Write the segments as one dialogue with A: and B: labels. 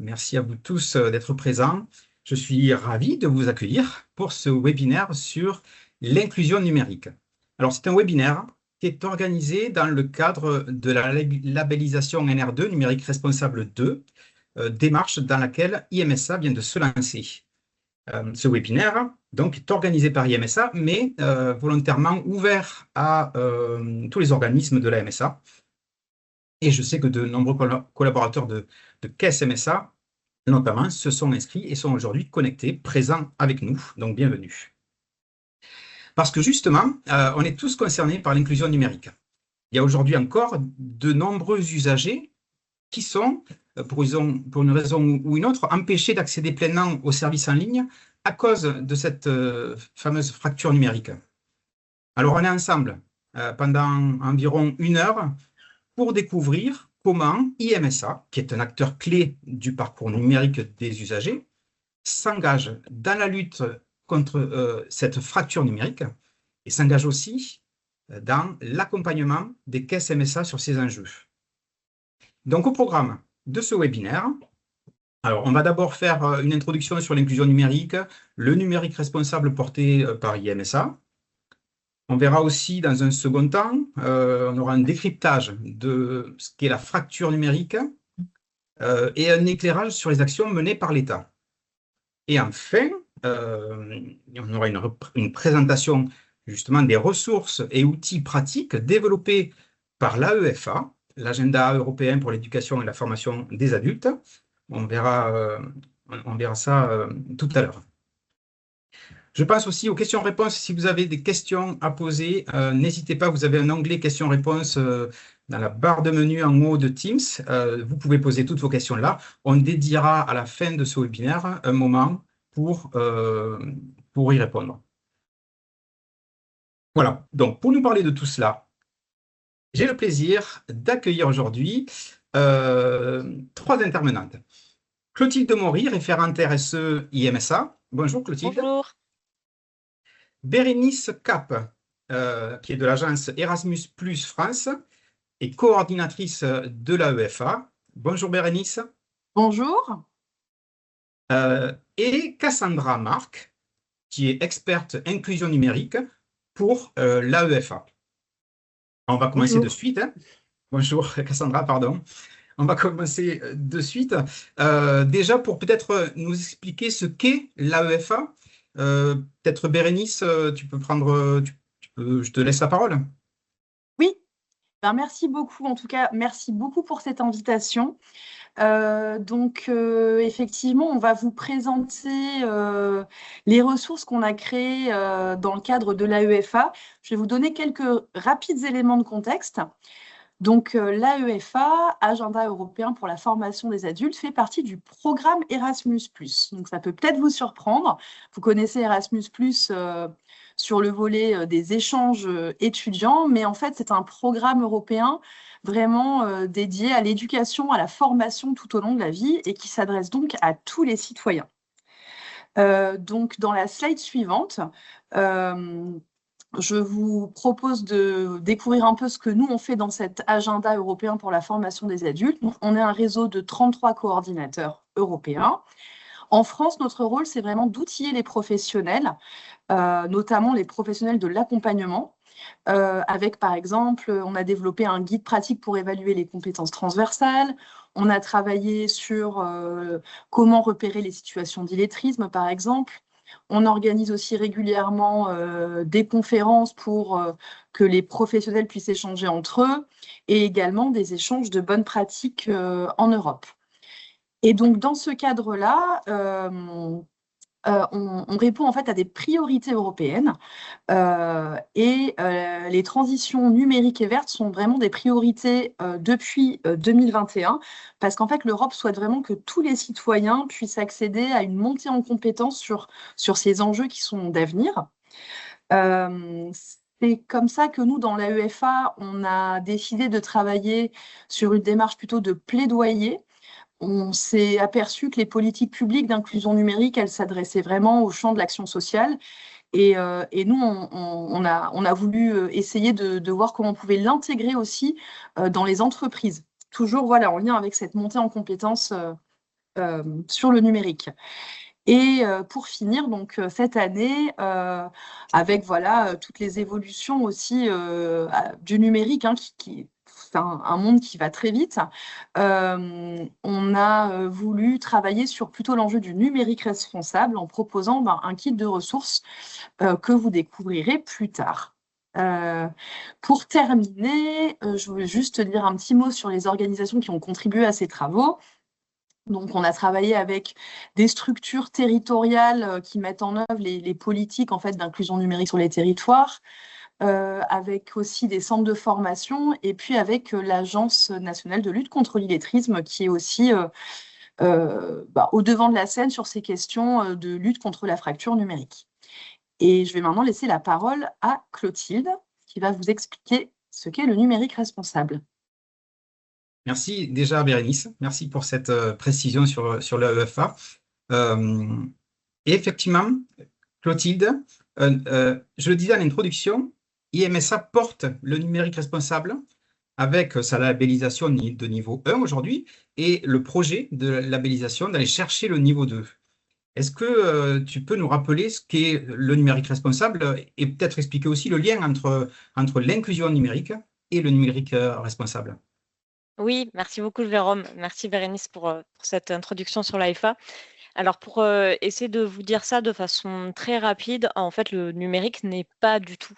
A: Merci à vous tous d'être présents. Je suis ravi de vous accueillir pour ce webinaire sur l'inclusion numérique. Alors, c'est un webinaire qui est organisé dans le cadre de la labellisation NR2, numérique responsable 2, démarche dans laquelle IMSA vient de se lancer. Ce webinaire donc, est organisé par IMSA, mais volontairement ouvert à tous les organismes de la MSA. Et je sais que de nombreux collaborateurs de Caisse MSA, notamment, se sont inscrits et sont aujourd'hui connectés, présents avec nous. Donc, bienvenue. Parce que justement, on est tous concernés par l'inclusion numérique. Il y a aujourd'hui encore de nombreux usagers qui sont, pour une raison ou une autre, empêchés d'accéder pleinement aux services en ligne à cause de cette fameuse fracture numérique. Alors, on est ensemble pendant environ 1 heure pour découvrir comment IMSA, qui est un acteur clé du parcours numérique des usagers, s'engage dans la lutte contre cette fracture numérique et s'engage aussi dans l'accompagnement des caisses MSA sur ces enjeux. Donc, au programme de ce webinaire, alors, on va d'abord faire une introduction sur l'inclusion numérique, le numérique responsable porté par IMSA. On verra aussi dans un second temps, on aura un décryptage de ce qu'est la fracture numérique et un éclairage sur les actions menées par l'État. Et enfin, on aura une présentation justement des ressources et outils pratiques développés par l'AEFA, l'Agenda européen pour l'éducation et la formation des adultes. On verra ça tout à l'heure. Je passe aussi aux questions-réponses. Si vous avez des questions à poser, n'hésitez pas, vous avez un onglet questions-réponses dans la barre de menu en haut de Teams. Vous pouvez poser toutes vos questions là. On dédiera à la fin de ce webinaire un moment pour y répondre. Voilà, donc pour nous parler de tout cela, j'ai le plaisir d'accueillir aujourd'hui 3 intervenantes. Clotilde Maury, référente RSE IMSA. Bonjour Clotilde.
B: Bonjour.
A: Bérénice Cap, qui est de l'agence Erasmus Plus France et coordinatrice de l'AEFA. Bonjour Bérénice.
B: Bonjour.
A: Et Cassandra Marc, qui est experte inclusion numérique pour l'AEFA. On va commencer de suite. Hein. Bonjour Cassandra, pardon. On va commencer de suite. Déjà, pour peut-être nous expliquer ce qu'est l'AEFA, peut-être Bérénice, tu peux prendre, je te laisse la parole.
B: Oui, merci beaucoup. En tout cas, merci beaucoup pour cette invitation. Effectivement, on va vous présenter les ressources qu'on a créées dans le cadre de l'AEFA. Je vais vous donner quelques rapides éléments de contexte. Donc, l'AEFA, Agenda européen pour la formation des adultes, fait partie du programme Erasmus+. Donc, ça peut peut-être vous surprendre. Vous connaissez Erasmus+, sur le volet des échanges étudiants, mais en fait, c'est un programme européen vraiment dédié à l'éducation, à la formation tout au long de la vie et qui s'adresse donc à tous les citoyens. Donc, dans la slide suivante, je vous propose de découvrir un peu ce que nous, on fait dans cet agenda européen pour la formation des adultes. On est un réseau de 33 coordinateurs européens. En France, notre rôle, c'est vraiment d'outiller les professionnels, notamment les professionnels de l'accompagnement, avec, par exemple, on a développé un guide pratique pour évaluer les compétences transversales. On a travaillé sur comment repérer les situations d'illettrisme, par exemple. On organise aussi régulièrement des conférences pour que les professionnels puissent échanger entre eux et également des échanges de bonnes pratiques en Europe. Et donc, dans ce cadre-là, on répond en fait à des priorités européennes les transitions numériques et vertes sont vraiment des priorités depuis 2021 parce qu'en fait l'Europe souhaite vraiment que tous les citoyens puissent accéder à une montée en compétences sur ces enjeux qui sont d'avenir. C'est comme ça que nous, dans l'AEFA, on a décidé de travailler sur une démarche plutôt de plaidoyer. On s'est aperçu que les politiques publiques d'inclusion numérique, elles s'adressaient vraiment au champ de l'action sociale. Et nous, on a voulu essayer de voir comment on pouvait l'intégrer aussi dans les entreprises. Toujours voilà, en lien avec cette montée en compétences sur le numérique. Et pour finir, donc cette année, avec voilà toutes les évolutions aussi du numérique, hein, c'est un monde qui va très vite, on a voulu travailler sur plutôt l'enjeu du numérique responsable en proposant un kit de ressources que vous découvrirez plus tard. Pour terminer, je voulais juste dire un petit mot sur les organisations qui ont contribué à ces travaux. Donc, on a travaillé avec des structures territoriales qui mettent en œuvre les politiques en fait, d'inclusion numérique sur les territoires, avec aussi des centres de formation et puis avec l'Agence nationale de lutte contre l'illettrisme qui est aussi au devant de la scène sur ces questions de lutte contre la fracture numérique. Et je vais maintenant laisser la parole à Clotilde qui va vous expliquer ce qu'est le numérique responsable.
A: Merci déjà Bérénice, merci pour cette précision sur l'AEFA. Et effectivement, Clotilde, je le disais en introduction, IMSA porte le numérique responsable avec sa labellisation de niveau 1 aujourd'hui et le projet de labellisation d'aller chercher le niveau 2. Est-ce que tu peux nous rappeler ce qu'est le numérique responsable et peut-être expliquer aussi le lien entre l'inclusion numérique et le numérique responsable?
C: Oui, merci beaucoup Jérôme. Merci Bérénice pour cette introduction sur l'AEFA. Alors pour essayer de vous dire ça de façon très rapide, en fait le numérique n'est pas du tout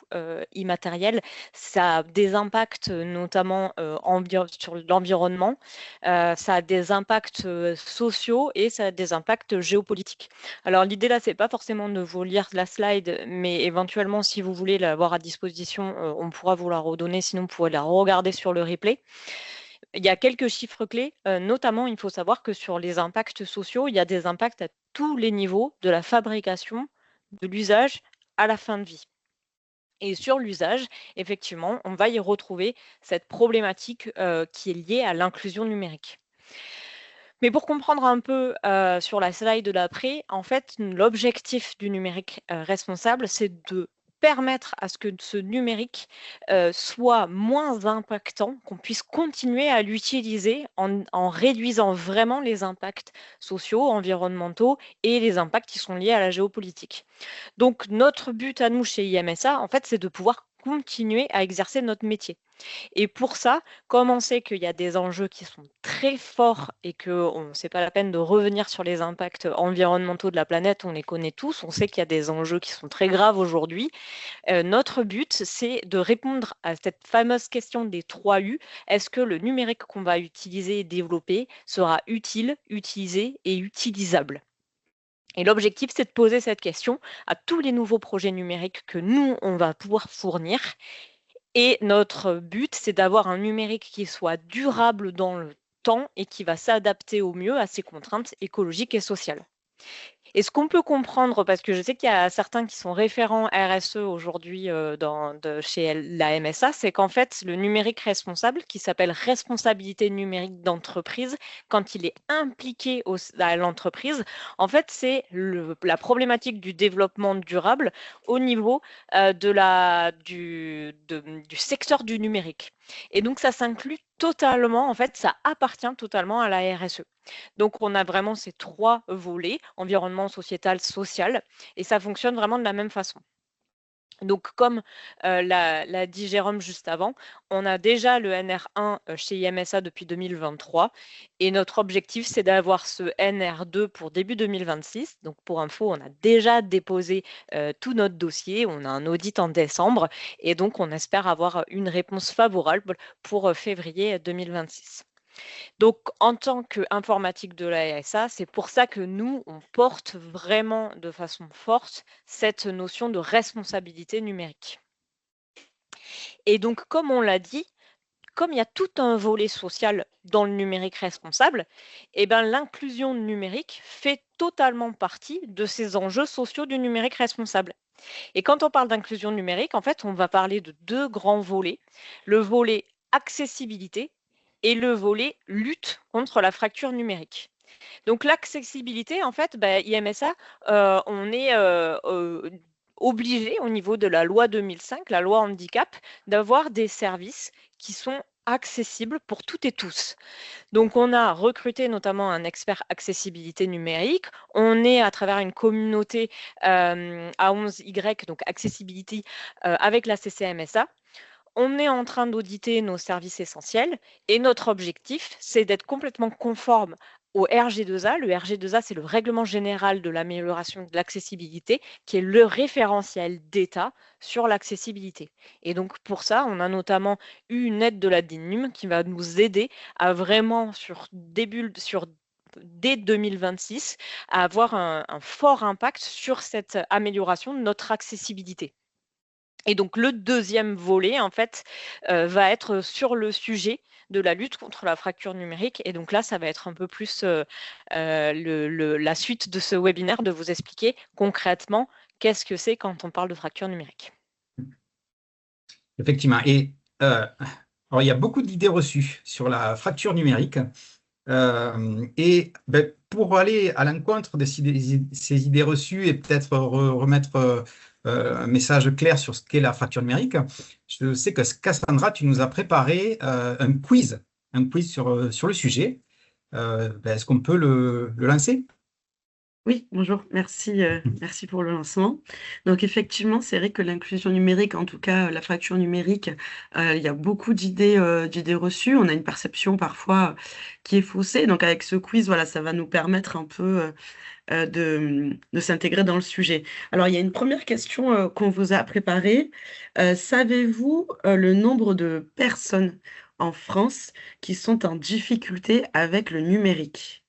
C: immatériel. Ça a des impacts notamment sur l'environnement, ça a des impacts sociaux et ça a des impacts géopolitiques. Alors l'idée là, c'est pas forcément de vous lire la slide, mais éventuellement si vous voulez l'avoir à disposition, on pourra vous la redonner, sinon vous pourrez la regarder sur le replay. Il y a quelques chiffres clés, notamment il faut savoir que sur les impacts sociaux, il y a des impacts à tous les niveaux, de la fabrication, de l'usage à la fin de vie. Et sur l'usage, effectivement, on va y retrouver cette problématique qui est liée à l'inclusion numérique. Mais pour comprendre un peu sur la slide de l'après, en fait, l'objectif du numérique responsable, c'est de permettre à ce que ce numérique soit moins impactant, qu'on puisse continuer à l'utiliser en réduisant vraiment les impacts sociaux, environnementaux et les impacts qui sont liés à la géopolitique. Donc, notre but à nous chez IMSA, en fait, c'est de pouvoir continuer à exercer notre métier. Et pour ça, comme on sait qu'il y a des enjeux qui sont très forts et que c'est pas la peine de revenir sur les impacts environnementaux de la planète, on les connaît tous, on sait qu'il y a des enjeux qui sont très graves aujourd'hui. Notre but, c'est de répondre à cette fameuse question des 3 U. Est-ce que le numérique qu'on va utiliser et développer sera utile, utilisé et utilisable? Et l'objectif, c'est de poser cette question à tous les nouveaux projets numériques que nous, on va pouvoir fournir. Et notre but, c'est d'avoir un numérique qui soit durable dans le temps et qui va s'adapter au mieux à ces contraintes écologiques et sociales. Et ce qu'on peut comprendre, parce que je sais qu'il y a certains qui sont référents RSE aujourd'hui chez la MSA, c'est qu'en fait, le numérique responsable, qui s'appelle responsabilité numérique d'entreprise, quand il est impliqué à l'entreprise, en fait, c'est la problématique du développement durable au niveau du secteur du numérique. Et donc, ça s'inclut totalement, en fait, ça appartient totalement à la RSE. Donc, on a vraiment ces 3 volets, environnement, sociétal, social, et ça fonctionne vraiment de la même façon. Donc, comme l'a dit Jérôme juste avant, on a déjà le NR1 chez IMSA depuis 2023 et notre objectif, c'est d'avoir ce NR2 pour début 2026. Donc, pour info, on a déjà déposé tout notre dossier, on a un audit en décembre et donc on espère avoir une réponse favorable pour février 2026. Donc, en tant qu'informatique de la RSA, c'est pour ça que nous, on porte vraiment de façon forte cette notion de responsabilité numérique. Et donc, comme on l'a dit, comme il y a tout un volet social dans le numérique responsable, l'inclusion numérique fait totalement partie de ces enjeux sociaux du numérique responsable. Et quand on parle d'inclusion numérique, en fait, on va parler de 2 grands volets. Le volet accessibilité et le volet lutte contre la fracture numérique. Donc l'accessibilité, en fait, IMSA, on est obligé au niveau de la loi 2005, la loi handicap, d'avoir des services qui sont accessible pour toutes et tous. Donc, on a recruté notamment un expert accessibilité numérique. On est à travers une communauté A11Y, donc Accessibility, avec la CCMSA. On est en train d'auditer nos services essentiels et notre objectif, c'est d'être complètement conforme au RG2A. Le RG2A, c'est le règlement général de l'amélioration de l'accessibilité, qui est le référentiel d'État sur l'accessibilité. Et donc, pour ça, on a notamment eu une aide de la DINUM qui va nous aider à vraiment, dès 2026, à avoir un fort impact sur cette amélioration de notre accessibilité. Et donc, le deuxième volet, en fait, va être sur le sujet de la lutte contre la fracture numérique. Et donc là, ça va être un peu plus la suite de ce webinaire, de vous expliquer concrètement qu'est-ce que c'est quand on parle de fracture numérique.
A: Effectivement. Et alors, il y a beaucoup d'idées reçues sur la fracture numérique. Pour aller à l'encontre de ces idées reçues et peut-être remettre un message clair sur ce qu'est la fracture numérique, je sais que Cassandra, tu nous as préparé un quiz sur le sujet. Est-ce qu'on peut le lancer?
D: Oui, bonjour, merci pour le lancement. Donc effectivement, c'est vrai que l'inclusion numérique, en tout cas la fracture numérique, il y a beaucoup d'idées reçues. On a une perception parfois qui est faussée. Donc avec ce quiz, voilà, ça va nous permettre un peu de s'intégrer dans le sujet. Alors il y a une première question qu'on vous a préparée. Savez-vous le nombre de personnes en France qui sont en difficulté avec le numérique?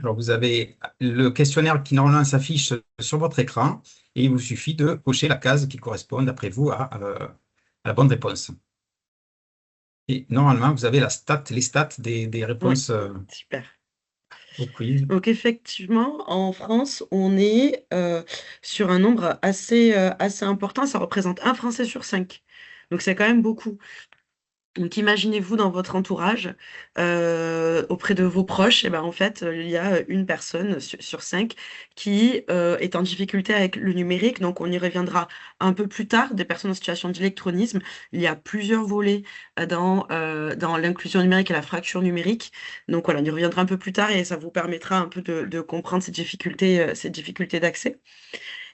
A: Alors, vous avez le questionnaire qui normalement s'affiche sur votre écran et il vous suffit de cocher la case qui correspond, d'après vous, à la bonne réponse. Et normalement, vous avez les stats des réponses
D: Super.
A: au quiz.
D: Donc effectivement, en France, on est sur un nombre assez important. Ça représente un Français sur 5. Donc c'est quand même beaucoup. Donc imaginez-vous dans votre entourage, auprès de vos proches, et ben en fait, il y a une personne sur 5 qui est en difficulté avec le numérique. Donc on y reviendra un peu plus tard, des personnes en situation d'électronisme. Il y a plusieurs volets dans l'inclusion numérique et la fracture numérique. Donc voilà, on y reviendra un peu plus tard et ça vous permettra un peu de comprendre ces difficultés d'accès.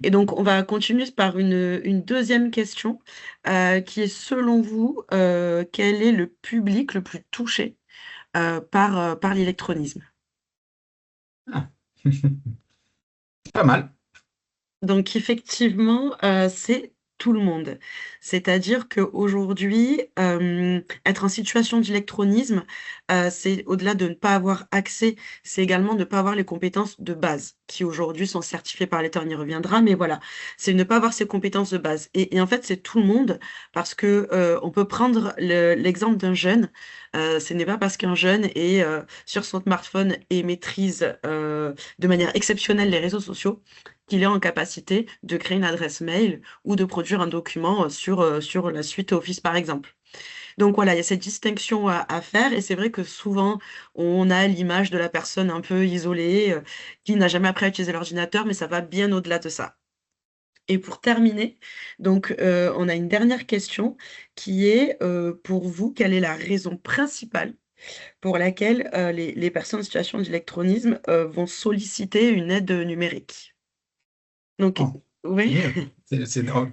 D: Et donc, on va continuer par une deuxième question qui est, selon vous, quel est le public le plus touché par l'électronisme?
A: Ah. Pas mal.
D: Donc, effectivement, c'est tout le monde. C'est-à-dire qu'aujourd'hui, être en situation d'électronisme, c'est au-delà de ne pas avoir accès, c'est également de ne pas avoir les compétences de base, qui aujourd'hui sont certifiées par l'État, on y reviendra, mais voilà, c'est ne pas avoir ces compétences de base. Et en fait, c'est tout le monde, parce que on peut prendre l'exemple d'un jeune. Ce n'est pas parce qu'un jeune est sur son smartphone et maîtrise de manière exceptionnelle les réseaux sociaux qu'il est en capacité de créer une adresse mail ou de produire un document sur la suite Office, par exemple. Donc voilà, il y a cette distinction à faire et c'est vrai que souvent, on a l'image de la personne un peu isolée qui n'a jamais appris à utiliser l'ordinateur, mais ça va bien au-delà de ça. Et pour terminer, donc on a une dernière question qui est, pour vous, quelle est la raison principale pour laquelle les personnes en situation d'électronisme vont solliciter une aide numérique? Donc,
A: Oh,
D: oui,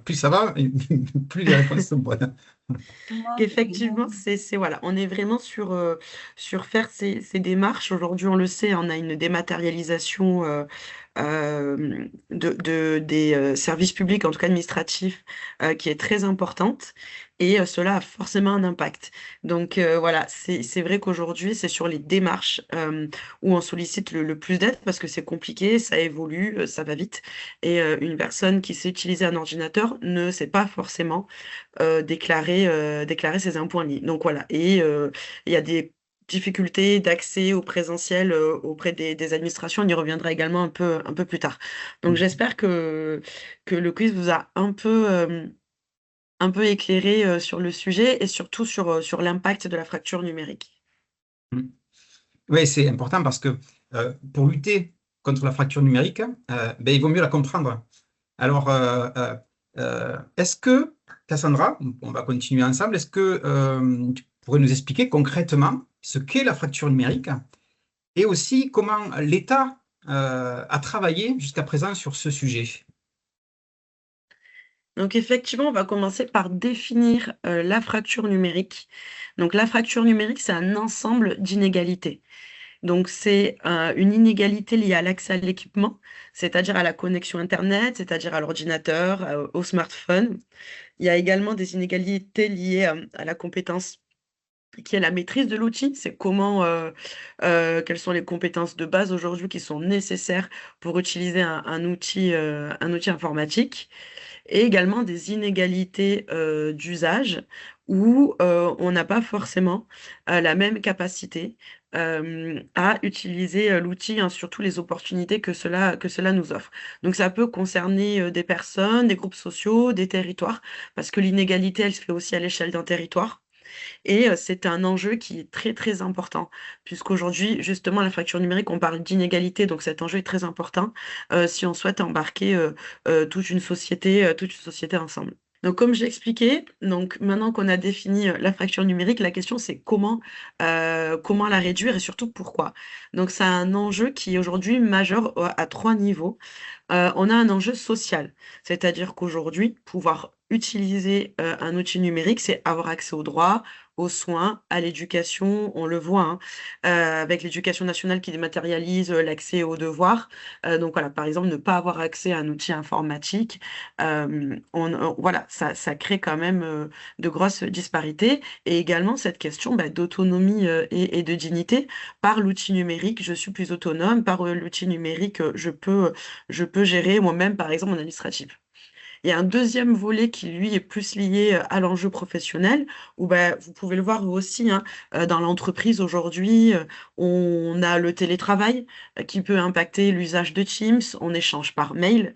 A: plus ça va, plus les réponses sont bonnes.
D: effectivement, voilà, on est vraiment sur faire ces démarches. Aujourd'hui, on le sait, on a une dématérialisation des services publics, en tout cas administratifs, qui est très importante. Et cela a forcément un impact. Donc voilà, c'est vrai qu'aujourd'hui, c'est sur les démarches où on sollicite le plus d'aide parce que c'est compliqué, ça évolue, ça va vite. Et une personne qui sait utiliser un ordinateur ne sait pas forcément déclarer ses impôts en ligne. Donc voilà, et il y a des difficultés d'accès au présentiel auprès des administrations. On y reviendra également un peu plus tard. Donc j'espère que le quiz vous a un peu éclairé sur le sujet et surtout sur l'impact de la fracture numérique.
A: Oui, c'est important parce que pour lutter contre la fracture numérique, il vaut mieux la comprendre. Alors, Est-ce que, Cassandra, on va continuer ensemble, est-ce que tu pourrais nous expliquer concrètement ce qu'est la fracture numérique et aussi comment l'État a travaillé jusqu'à présent sur ce sujet?
D: Donc effectivement, on va commencer par définir la fracture numérique. Donc la fracture numérique, c'est un ensemble d'inégalités. Donc c'est une inégalité liée à l'accès à l'équipement, c'est-à-dire à la connexion Internet, c'est-à-dire à l'ordinateur, au smartphone. Il y a également des inégalités liées à la compétence qui est la maîtrise de l'outil. C'est comment, quelles sont les compétences de base aujourd'hui qui sont nécessaires pour utiliser un outil informatique. Et également des inégalités d'usage où on n'a pas forcément la même capacité à utiliser l'outil, hein, surtout les opportunités que cela nous offre. Donc ça peut concerner des personnes, des groupes sociaux, des territoires, parce que l'inégalité, elle se fait aussi à l'échelle d'un territoire. Et c'est un enjeu qui est très, très important puisqu'aujourd'hui, justement, la fracture numérique, on parle d'inégalité, donc cet enjeu est très important, si on souhaite embarquer, toute une société ensemble. Donc comme je l'expliquais, donc maintenant qu'on a défini, la fracture numérique, la question c'est comment la réduire et surtout pourquoi? Donc c'est un enjeu qui est aujourd'hui majeur à 3 niveaux. On a un enjeu social, c'est-à-dire qu'aujourd'hui, pouvoir utiliser, un outil numérique, c'est avoir accès aux droits, aux soins, à l'éducation. On le voit, hein, avec l'éducation nationale qui dématérialise, l'accès aux devoirs. Donc voilà, par exemple, ne pas avoir accès à un outil informatique, voilà, ça crée quand même, de grosses disparités et également cette question, bah, d'autonomie, et de dignité. Par l'outil numérique, je suis plus autonome, par, l'outil numérique, je peux gérer moi-même, par exemple, mon administratif. Il y a un deuxième volet qui, lui, est plus lié à l'enjeu professionnel, où bah, vous pouvez le voir vous aussi, hein, dans l'entreprise aujourd'hui, on a le télétravail qui peut impacter l'usage de Teams, on échange par mail.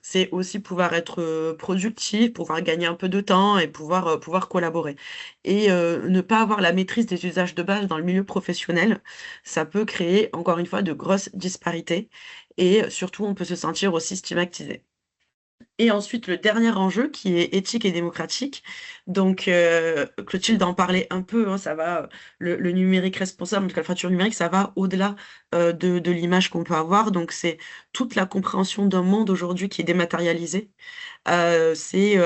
D: C'est aussi pouvoir être productif, pouvoir gagner un peu de temps et pouvoir collaborer. Et ne pas avoir la maîtrise des usages de base dans le milieu professionnel, ça peut créer, encore une fois, de grosses disparités et surtout, on peut se sentir aussi stigmatisé. Et ensuite, le dernier enjeu qui est éthique et démocratique. Donc, Clotilde en parlait un peu, hein, ça va, le numérique responsable, en tout cas la fracture numérique, ça va au-delà de l'image qu'on peut avoir. Donc, c'est toute la compréhension d'un monde aujourd'hui qui est dématérialisé. C'est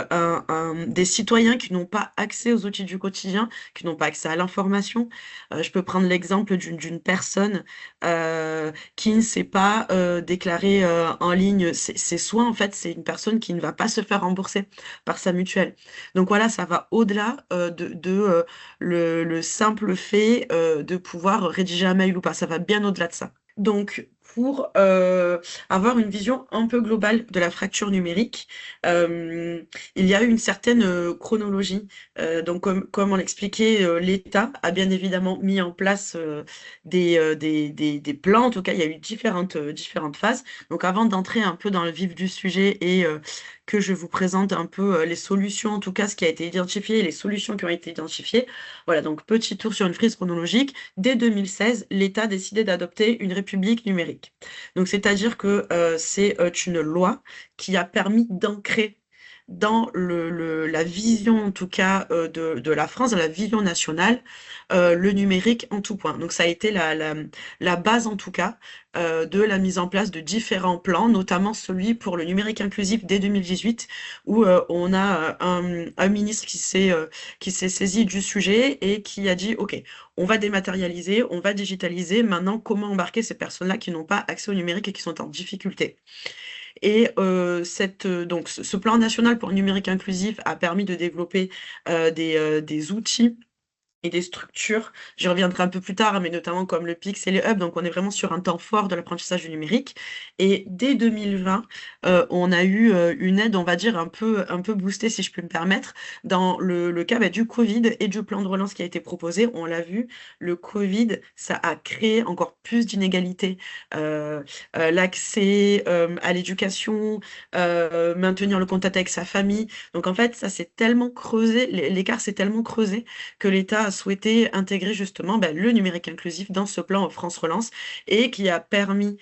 D: des citoyens qui n'ont pas accès aux outils du quotidien, qui n'ont pas accès à l'information. Je peux prendre l'exemple d'une personne qui ne sait pas déclarer en ligne ses soins. En fait, c'est une personne qui ne va pas se faire rembourser par sa mutuelle. Donc voilà, ça va au-delà le simple fait de pouvoir rédiger un mail ou pas. Ça va bien au-delà de ça. Donc, pour avoir une vision un peu globale de la fracture numérique, il y a eu une certaine chronologie. Donc, comme on l'expliquait, l'État a bien évidemment mis en place des plans. En tout cas, il y a eu différentes phases. Donc, avant d'entrer un peu dans le vif du sujet et que je vous présente un peu les solutions, en tout cas ce qui a été identifié, les solutions qui ont été identifiées. Voilà, donc petit tour sur une frise chronologique. Dès 2016, l'État a décidé d'adopter une république numérique. Donc, c'est-à-dire que c'est une loi qui a permis d'ancrer dans la vision, en tout cas, de la France, dans la vision nationale, le numérique en tout point. Donc, ça a été la base, en tout cas, de la mise en place de différents plans, notamment celui pour le numérique inclusif dès 2018, où on a un ministre qui s'est saisi du sujet et qui a dit, OK, on va dématérialiser, on va digitaliser. Maintenant, comment embarquer ces personnes-là qui n'ont pas accès au numérique et qui sont en difficulté? Et donc ce plan national pour le numérique inclusif a permis de développer des outils et des structures. J'y reviendrai un peu plus tard, mais notamment comme le PIX et les hubs. Donc, on est vraiment sur un temps fort de l'apprentissage du numérique. Et dès 2020, on a eu une aide, on va dire, un peu boostée, si je peux me permettre, dans le cas du Covid et du plan de relance qui a été proposé. On l'a vu, le Covid, ça a créé encore plus d'inégalités. L'accès à l'éducation, maintenir le contact avec sa famille. Donc, en fait, ça s'est tellement creusé, l'écart s'est tellement creusé que l'État a souhaité intégrer justement le numérique inclusif dans ce plan France Relance et qui a permis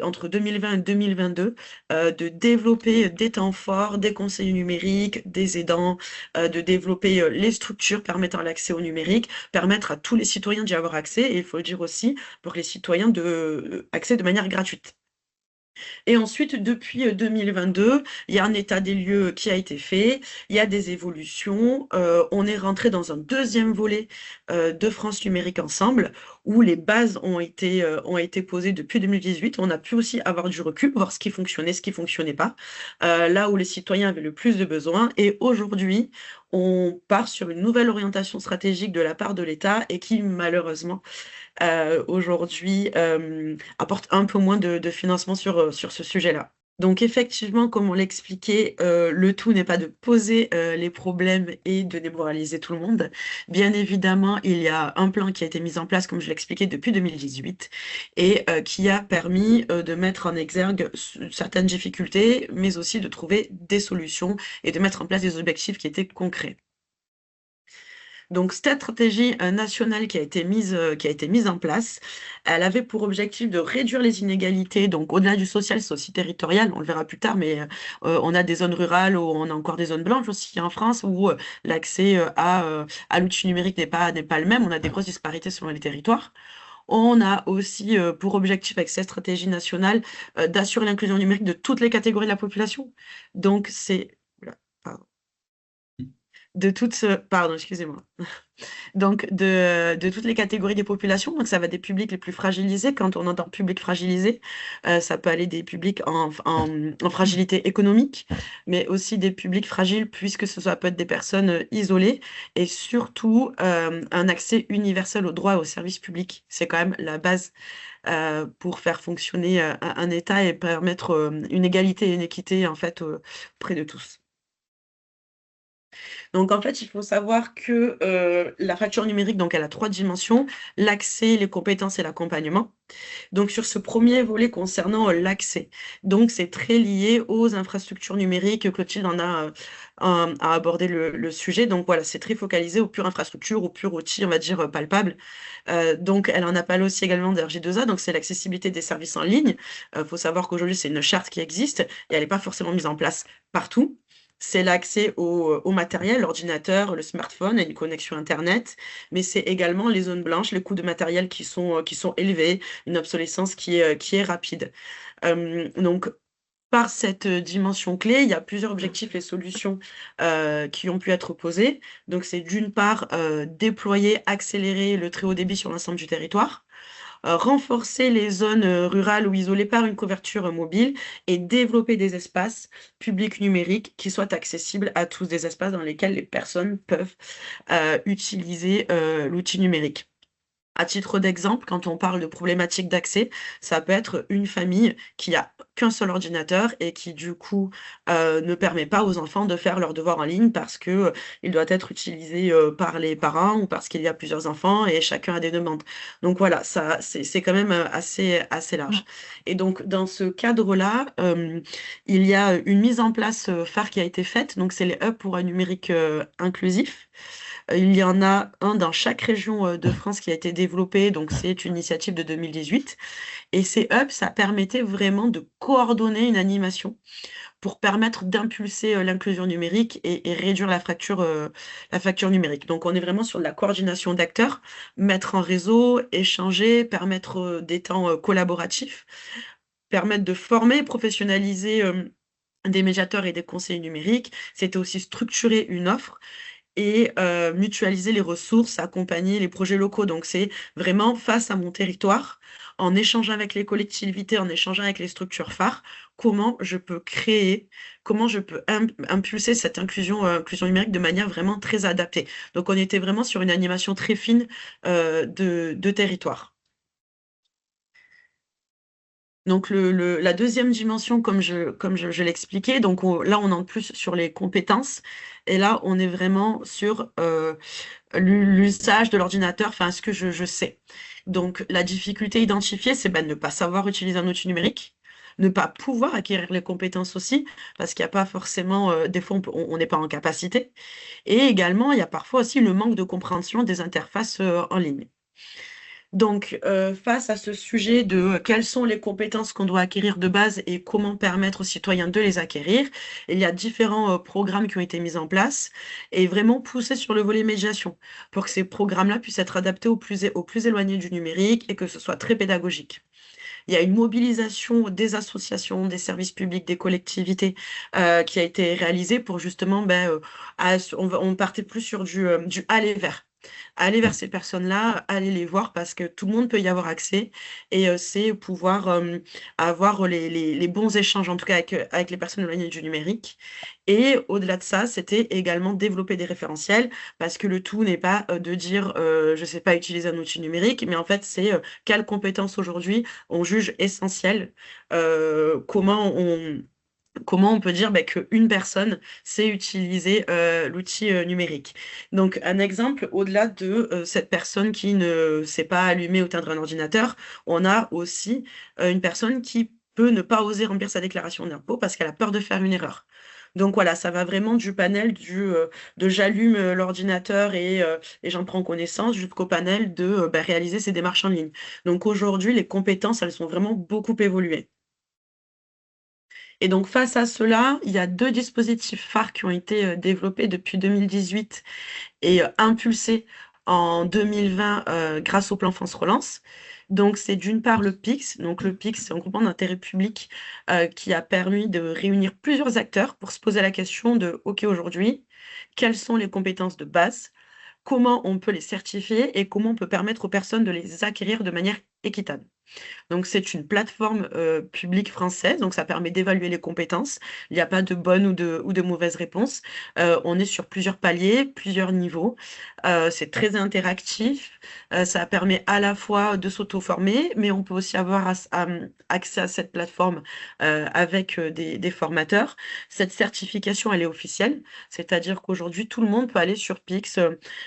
D: entre 2020 et 2022 de développer des temps forts, des conseillers numériques, des aidants, de développer les structures permettant l'accès au numérique, permettre à tous les citoyens d'y avoir accès et il faut le dire aussi pour les citoyens accès de manière gratuite. Et ensuite, depuis 2022, il y a un état des lieux qui a été fait, il y a des évolutions. On est rentré dans un deuxième volet de France Numérique Ensemble, où les bases ont été posées depuis 2018. On a pu aussi avoir du recul, voir ce qui fonctionnait, ce qui fonctionnait pas, là où les citoyens avaient le plus de besoins. Et aujourd'hui, on part sur une nouvelle orientation stratégique de la part de l'État et qui, malheureusement, aujourd'hui apporte un peu moins de financement sur ce sujet-là. Donc effectivement, comme on l'expliquait, le tout n'est pas de poser les problèmes et de démoraliser tout le monde. Bien évidemment, il y a un plan qui a été mis en place, comme je l'expliquais, depuis 2018 et qui a permis de mettre en exergue certaines difficultés, mais aussi de trouver des solutions et de mettre en place des objectifs qui étaient concrets. Donc, cette stratégie nationale qui a été mise en place, elle avait pour objectif de réduire les inégalités. Donc, au-delà du social, c'est aussi territorial. On le verra plus tard, mais on a des zones rurales où on a encore des zones blanches aussi en France où l'accès à l'outil numérique n'est pas le même. On a des grosses disparités selon les territoires. On a aussi pour objectif avec cette stratégie nationale d'assurer l'inclusion numérique de toutes les catégories de la population. Donc, c'est... Oula, pardon. Pardon, excusez-moi. Donc, de toutes les catégories des populations. Donc, ça va des publics les plus fragilisés. Quand on entend public fragilisé, ça peut aller des publics en fragilité économique, mais aussi des publics fragiles, puisque ça peut être des personnes isolées, et surtout un accès universel aux droits et aux services publics. C'est quand même la base pour faire fonctionner un État et permettre une égalité et une équité, en fait, auprès de tous. Donc, en fait, il faut savoir que la fracture numérique, donc, elle a 3 dimensions, l'accès, les compétences et l'accompagnement. Donc, sur ce premier volet concernant l'accès, donc, c'est très lié aux infrastructures numériques. Clotilde en a abordé le sujet. Donc, voilà, c'est très focalisé aux pures infrastructures, aux purs outils, on va dire, palpables. Donc, elle en a parlé aussi également d'RG2A, donc c'est l'accessibilité des services en ligne. Il faut savoir qu'aujourd'hui, c'est une charte qui existe et elle n'est pas forcément mise en place partout. C'est l'accès au matériel, l'ordinateur, le smartphone et une connexion Internet, mais c'est également les zones blanches, les coûts de matériel qui sont élevés, une obsolescence qui est rapide. Donc, par cette dimension clé, il y a plusieurs objectifs et solutions qui ont pu être posés. Donc, c'est d'une part déployer, accélérer le très haut débit sur l'ensemble du territoire, renforcer les zones rurales ou isolées par une couverture mobile et développer des espaces publics numériques qui soient accessibles à tous, des espaces dans lesquels les personnes peuvent utiliser l'outil numérique. À titre d'exemple, quand on parle de problématiques d'accès, ça peut être une famille qui a qu'un seul ordinateur et qui, du coup, ne permet pas aux enfants de faire leurs devoirs en ligne parce que il doit être utilisé par les parents ou parce qu'il y a plusieurs enfants et chacun a des demandes. Donc voilà, ça, c'est quand même assez large. Et donc, dans ce cadre-là, il y a une mise en place phare qui a été faite. Donc, c'est les hubs pour un numérique inclusif. Il y en a un dans chaque région de France qui a été développé, donc c'est une initiative de 2018. Et ces hubs, ça permettait vraiment de coordonner une animation pour permettre d'impulser l'inclusion numérique et réduire la fracture numérique. Donc, on est vraiment sur de la coordination d'acteurs, mettre en réseau, échanger, permettre des temps collaboratifs, permettre de former et professionnaliser des médiateurs et des conseillers numériques. C'était aussi structurer une offre et mutualiser les ressources, accompagner les projets locaux. Donc, c'est vraiment face à mon territoire, en échangeant avec les collectivités, en échangeant avec les structures phares, comment je peux créer, comment je peux impulser cette inclusion numérique de manière vraiment très adaptée. Donc, on était vraiment sur une animation très fine de territoire. Donc, la deuxième dimension, comme je l'expliquais, donc là, on entre plus sur les compétences. Et là, on est vraiment sur l'usage de l'ordinateur, enfin, ce que je sais. Donc, la difficulté identifiée, c'est ne pas savoir utiliser un outil numérique, ne pas pouvoir acquérir les compétences aussi, parce qu'il n'y a pas forcément, des fois on n'est pas en capacité. Et également, il y a parfois aussi le manque de compréhension des interfaces en ligne. Donc, face à ce sujet de quelles sont les compétences qu'on doit acquérir de base et comment permettre aux citoyens de les acquérir, il y a différents programmes qui ont été mis en place et vraiment poussés sur le volet médiation pour que ces programmes-là puissent être adaptés aux plus éloignés du numérique et que ce soit très pédagogique. Il y a une mobilisation des associations, des services publics, des collectivités qui a été réalisée pour justement, on partait plus sur du aller vers. Aller vers ces personnes-là, aller les voir parce que tout le monde peut y avoir accès et c'est pouvoir avoir les bons échanges, en tout cas avec les personnes éloignées du numérique. Et au-delà de ça, c'était également développer des référentiels parce que le tout n'est pas de dire je ne sais pas utiliser un outil numérique, mais en fait, c'est quelles compétences aujourd'hui on juge essentielles, comment on peut dire qu'une personne sait utiliser l'outil numérique. Donc, un exemple, au-delà de cette personne qui ne sait pas allumer ou éteindre un ordinateur, on a aussi une personne qui peut ne pas oser remplir sa déclaration d'impôt parce qu'elle a peur de faire une erreur. Donc voilà, ça va vraiment du panel de j'allume l'ordinateur et j'en prends connaissance jusqu'au panel de réaliser ces démarches en ligne. Donc aujourd'hui, les compétences, elles sont vraiment beaucoup évoluées. Et donc face à cela, il y a 2 dispositifs phares qui ont été, développés depuis 2018 et impulsés en 2020, grâce au plan France Relance. Donc c'est d'une part le PIX. Donc le PIX, c'est un groupement d'intérêt public, qui a permis de réunir plusieurs acteurs pour se poser la question de: «OK, aujourd'hui, quelles sont les compétences de base? Comment on peut les certifier et comment on peut permettre aux personnes de les acquérir de manière équitable?» Donc c'est une plateforme, publique française, donc ça permet d'évaluer les compétences. Il n'y a pas de bonne ou de mauvaise réponse. On est sur plusieurs paliers, plusieurs niveaux. C'est très interactif. Ça permet à la fois de s'auto-former, mais on peut aussi avoir accès à cette plateforme, avec, des formateurs. Cette certification, elle est officielle, c'est-à-dire qu'aujourd'hui, tout le monde peut aller sur Pix,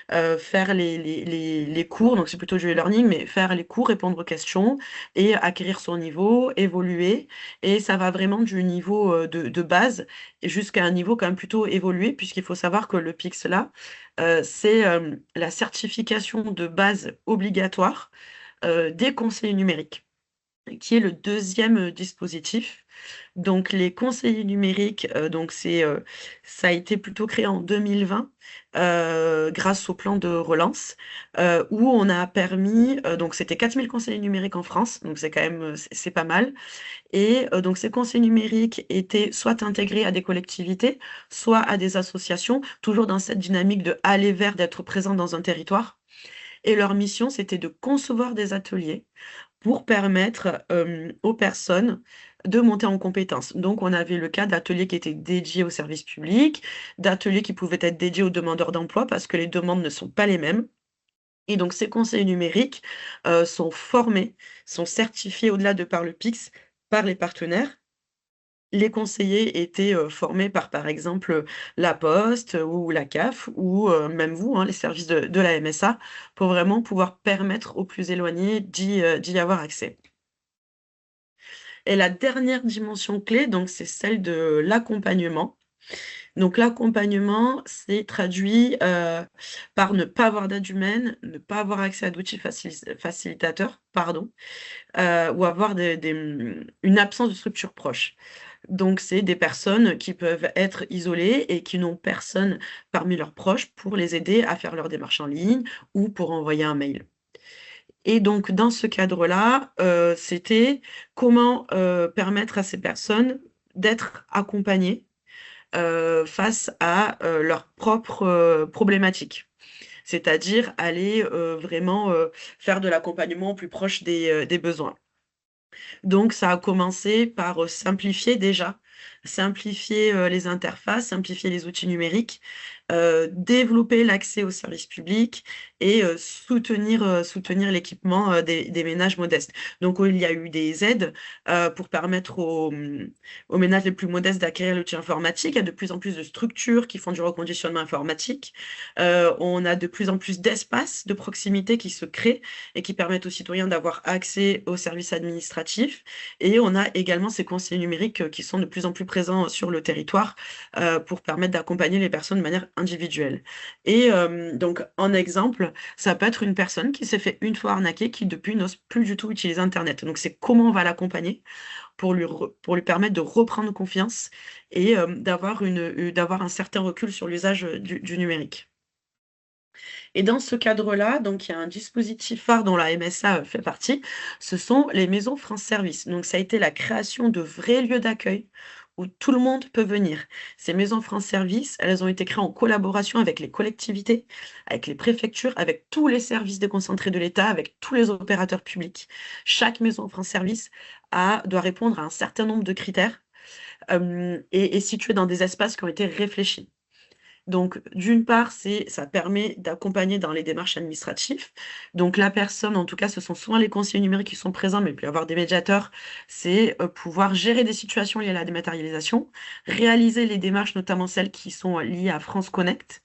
D: faire les cours, donc c'est plutôt du e-learning, mais faire les cours, répondre aux questions et acquérir son niveau, évoluer. Et ça va vraiment du niveau de base jusqu'à un niveau quand même plutôt évolué, puisqu'il faut savoir que le PIX là, c'est la certification de base obligatoire des conseillers numériques, qui est le deuxième dispositif. Donc les conseillers numériques, ça a été plutôt créé en 2020, grâce au plan de relance, où on a permis, donc c'était 4 000 conseillers numériques en France, donc c'est quand même, c'est pas mal. Et donc ces conseillers numériques étaient soit intégrés à des collectivités, soit à des associations, toujours dans cette dynamique de aller vers, d'être présent dans un territoire. Et leur mission, c'était de concevoir des ateliers pour permettre, aux personnes de monter en compétences. Donc on avait le cas d'ateliers qui étaient dédiés aux services publics, d'ateliers qui pouvaient être dédiés aux demandeurs d'emploi parce que les demandes ne sont pas les mêmes. Et donc ces conseillers numériques, sont formés, sont certifiés au-delà de par le PIX, par les partenaires. Les conseillers étaient, formés par exemple, la Poste ou la CAF ou même vous, hein, les services de la MSA, pour vraiment pouvoir permettre aux plus éloignés d'y avoir accès. Et la dernière dimension clé, donc c'est celle de l'accompagnement. Donc l'accompagnement, c'est traduit, par ne pas avoir d'aide humaine, ne pas avoir accès à d'outils facilitateurs, pardon, ou avoir une absence de structure proche. Donc c'est des personnes qui peuvent être isolées et qui n'ont personne parmi leurs proches pour les aider à faire leurs démarches en ligne ou pour envoyer un mail. Et donc dans ce cadre-là, c'était comment, permettre à ces personnes d'être accompagnées, face à, leurs propres, problématiques. C'est-à-dire aller, vraiment, faire de l'accompagnement au plus proche des besoins. Donc ça a commencé par, simplifier déjà simplifier les interfaces, simplifier les outils numériques, développer l'accès aux services publics et soutenir l'équipement des ménages modestes. Donc, il y a eu des aides pour permettre aux ménages les plus modestes d'acquérir l'outil informatique. Il y a de plus en plus de structures qui font du reconditionnement informatique. On a de plus en plus d'espaces de proximité qui se créent et qui permettent aux citoyens d'avoir accès aux services administratifs. Et on a également ces conseillers numériques qui sont de plus en plus présents sur le territoire pour permettre d'accompagner les personnes de manière individuelle. Et donc, en exemple, ça peut être une personne qui s'est fait une fois arnaquer, qui depuis n'ose plus du tout utiliser Internet. Donc, c'est comment on va l'accompagner pour lui permettre de reprendre confiance et d'avoir un certain recul sur l'usage du numérique. Et dans ce cadre-là, donc il y a un dispositif phare dont la MSA fait partie, ce sont les maisons France Service. Donc ça a été la création de vrais lieux d'accueil où tout le monde peut venir. Ces maisons France Service, elles ont été créées en collaboration avec les collectivités, avec les préfectures, avec tous les services déconcentrés de l'État, avec tous les opérateurs publics. Chaque maison France Service doit répondre à un certain nombre de critères et est située dans des espaces qui ont été réfléchis. Donc, d'une part, ça permet d'accompagner dans les démarches administratives. Donc, la personne, en tout cas, ce sont souvent les conseillers numériques qui sont présents, mais il peut y avoir des médiateurs, c'est pouvoir gérer des situations liées à la dématérialisation, réaliser les démarches, notamment celles qui sont liées à France Connect.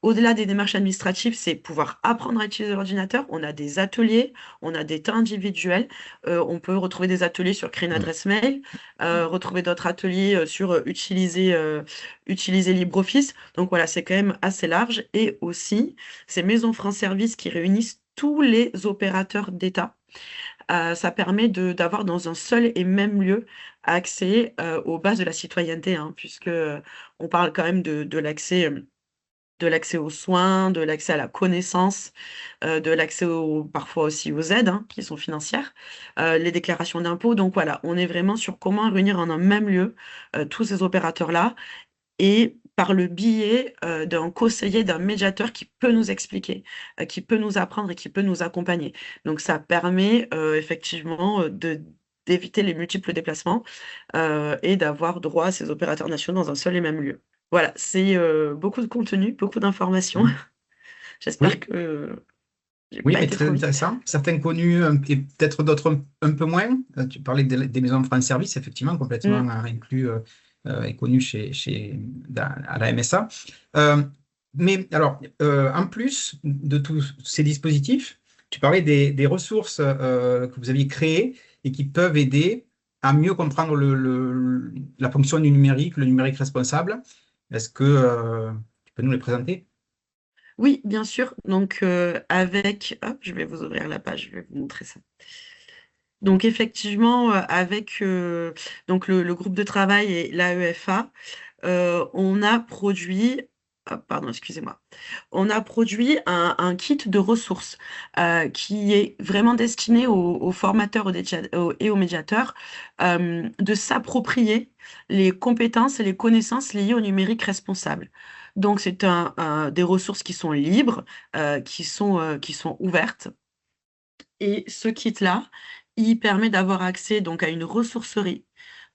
D: Au-delà des démarches administratives, c'est pouvoir apprendre à utiliser l'ordinateur. On a des ateliers, on a des temps individuels. On peut retrouver des ateliers sur créer une adresse mail, retrouver d'autres ateliers sur utiliser LibreOffice. Donc voilà, c'est quand même assez large. Et aussi, ces maisons France Service qui réunissent tous les opérateurs d'État. Ça permet d'avoir dans un seul et même lieu accès aux bases de la citoyenneté, hein, puisque on parle quand même de l'accès aux soins, de l'accès à la connaissance, de l'accès parfois aussi aux aides qui sont financières, les déclarations d'impôts. Donc voilà, on est vraiment sur comment réunir en un même lieu tous ces opérateurs-là et par le biais d'un conseiller, d'un médiateur qui peut nous expliquer, qui peut nous apprendre et qui peut nous accompagner. Donc ça permet effectivement d'éviter les multiples déplacements et d'avoir droit à ces opérateurs nationaux dans un seul et même lieu. Voilà, c'est beaucoup de contenu, beaucoup d'informations. J'espère
A: Oui,
D: que j'ai
A: oui,
D: pas
A: mais
D: été
A: très
D: trop vite.
A: intéressant. Certains connus et peut-être d'autres un peu moins. Tu parlais des maisons France Service, effectivement, complètement
D: Mm.
A: inclus et connu à la MSA. Mais alors, en plus de tous ces dispositifs, tu parlais des ressources que vous aviez créées et qui peuvent aider à mieux comprendre la fonction du numérique, le numérique responsable. Est-ce que tu peux nous les présenter?
D: Oui, bien sûr. Donc, hop, je vais vous ouvrir la page, je vais vous montrer ça. Donc, effectivement, avec donc le groupe de travail et l'AEFA, on a produit, pardon, excusez-moi, on a produit un kit de ressources qui est vraiment destiné aux formateurs et aux médiateurs de s'approprier les compétences et les connaissances liées au numérique responsable. Donc, c'est des ressources qui sont libres, qui sont ouvertes. Et ce kit-là, il permet d'avoir accès donc à une ressourcerie.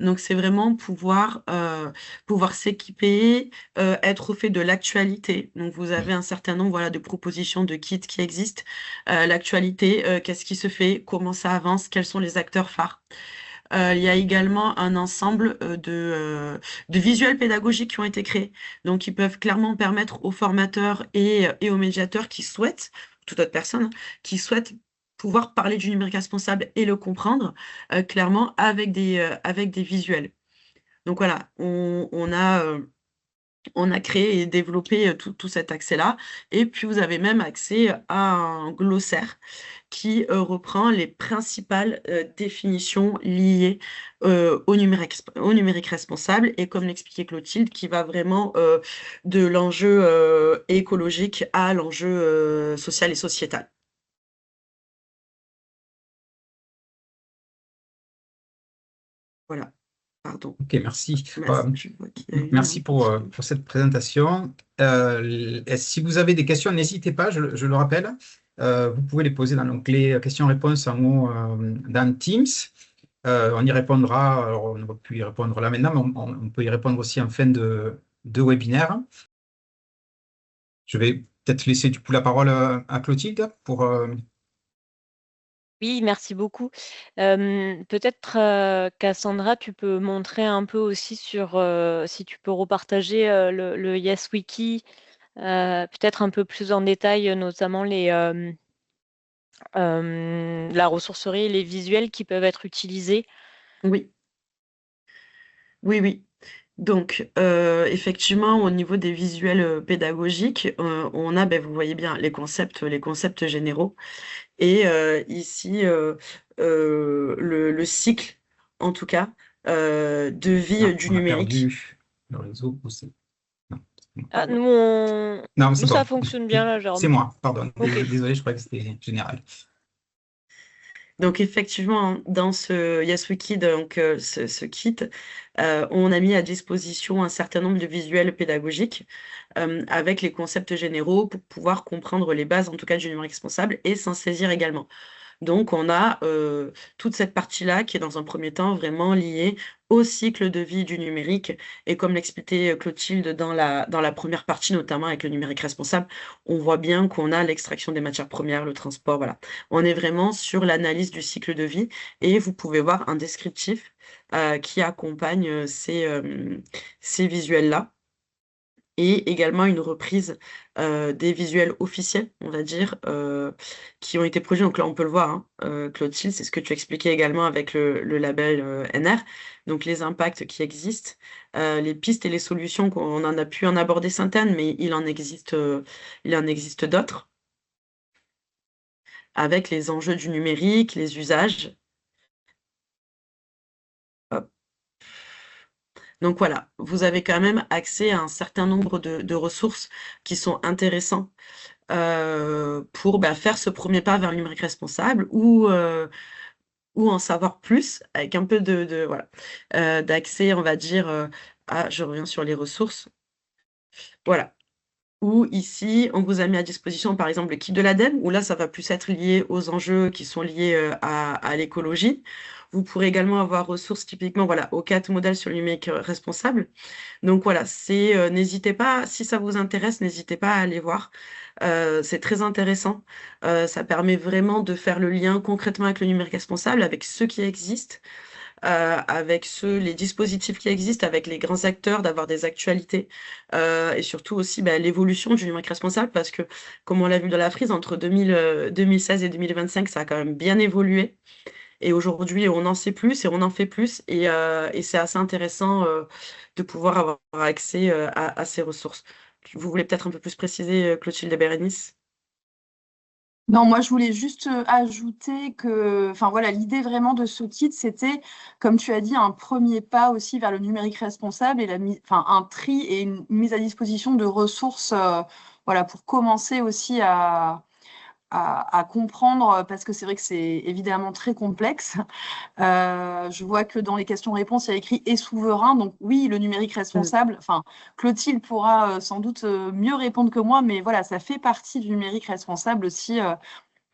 D: Donc, c'est vraiment pouvoir s'équiper, être au fait de l'actualité. Donc, vous avez un certain nombre voilà, de propositions de kits qui existent. L'actualité, qu'est-ce qui se fait, comment ça avance, quels sont les acteurs phares. Il y a également un ensemble de visuels pédagogiques qui ont été créés, donc qui peuvent clairement permettre aux formateurs et aux médiateurs qui souhaitent, toute autre personne, qui souhaitent pouvoir parler du numérique responsable et le comprendre clairement avec des visuels. Donc voilà, on a créé et développé tout cet accès-là. Et puis, vous avez même accès à un glossaire qui reprend les principales définitions liées au numérique responsable. Et comme l'expliquait Clotilde, qui va vraiment de l'enjeu écologique à l'enjeu social et sociétal. Voilà, pardon.
A: Ok, merci.
D: Je vois qu'il y a eu
A: Merci
D: un
A: pour cette présentation. Si vous avez des questions, n'hésitez pas, je le rappelle. Vous pouvez les poser dans l'onglet questions-réponses en haut dans Teams. On y répondra, alors on va plus y répondre là maintenant, mais on peut y répondre aussi en fin de webinaire. Je vais peut-être laisser du coup la parole à Clotilde pour...
C: Oui, merci beaucoup. Peut-être, Cassandra, tu peux montrer un peu aussi sur, si tu peux repartager le YesWiki, peut-être un peu plus en détail, notamment la ressourcerie et les visuels qui peuvent être utilisés.
D: Oui, oui, oui. Donc, effectivement, au niveau des visuels pédagogiques, on a, ben, vous voyez bien, les concepts généraux. Et ici, le cycle, en tout cas, de vie
A: Non,
D: du
A: on a
D: numérique.
A: perdu le réseau. Non, c'est bon.
C: Ah,
D: Pardon.
A: Non, c'est
C: nous, ça
A: bon.
C: fonctionne bien là,
A: C'est
C: Jérôme.
A: moi, pardon.
C: Ok.
A: Désolé, je croyais que c'était général.
D: Donc effectivement, hein, dans ce YesWiki, donc ce kit, on a mis à disposition un certain nombre de visuels pédagogiques avec les concepts généraux pour pouvoir comprendre les bases, en tout cas, du numérique responsable et s'en saisir également. Donc, on a toute cette partie-là qui est dans un premier temps vraiment liée au cycle de vie du numérique. Et comme l'expliquait Clotilde dans la première partie, notamment avec le numérique responsable, on voit bien qu'on a l'extraction des matières premières, le transport, voilà. On est vraiment sur l'analyse du cycle de vie et vous pouvez voir un descriptif qui accompagne ces visuels-là et également une reprise des visuels officiels, on va dire, qui ont été produits. Donc là, on peut le voir, hein, Clotilde, c'est ce que tu expliquais également avec le label NR. Donc les impacts qui existent, les pistes et les solutions, qu'on en a pu en aborder certaines, mais il en existe d'autres, avec les enjeux du numérique, les usages. Hop. Donc voilà, vous avez quand même accès à un certain nombre de ressources qui sont intéressants pour faire ce premier pas vers le numérique responsable ou en savoir plus avec un peu voilà, d'accès, on va dire, je reviens sur les ressources. Voilà. Ou ici, on vous a mis à disposition, par exemple, le kit de l'ADEME, où là, ça va plus être lié aux enjeux qui sont liés à l'écologie. Vous pourrez également avoir ressources typiquement voilà, aux 4 modèles sur le numérique responsable. Donc voilà, n'hésitez pas, si ça vous intéresse, n'hésitez pas à aller voir. C'est très intéressant. Ça permet vraiment de faire le lien concrètement avec le numérique responsable, avec ceux qui existent, avec les dispositifs qui existent, avec les grands acteurs, d'avoir des actualités et surtout aussi l'évolution du numérique responsable parce que, comme on l'a vu dans la frise, entre 2016 et 2025, ça a quand même bien évolué. Et aujourd'hui, on en sait plus et on en fait plus. Et c'est assez intéressant de pouvoir avoir accès à ces ressources. Vous voulez peut-être un peu plus préciser, Clotilde et Bérénice?
B: Non, moi je voulais juste ajouter que, enfin voilà, l'idée vraiment de ce kit, c'était, comme tu as dit, un premier pas aussi vers le numérique responsable et enfin un tri et une mise à disposition de ressources, voilà, pour commencer aussi à comprendre, parce que c'est vrai que c'est évidemment très complexe. Je vois que dans les questions-réponses, il y a écrit et souverain. Donc oui, le numérique
D: Mm.
B: responsable. Enfin, Clotilde pourra sans doute mieux répondre que moi, mais voilà, ça fait partie du numérique responsable aussi,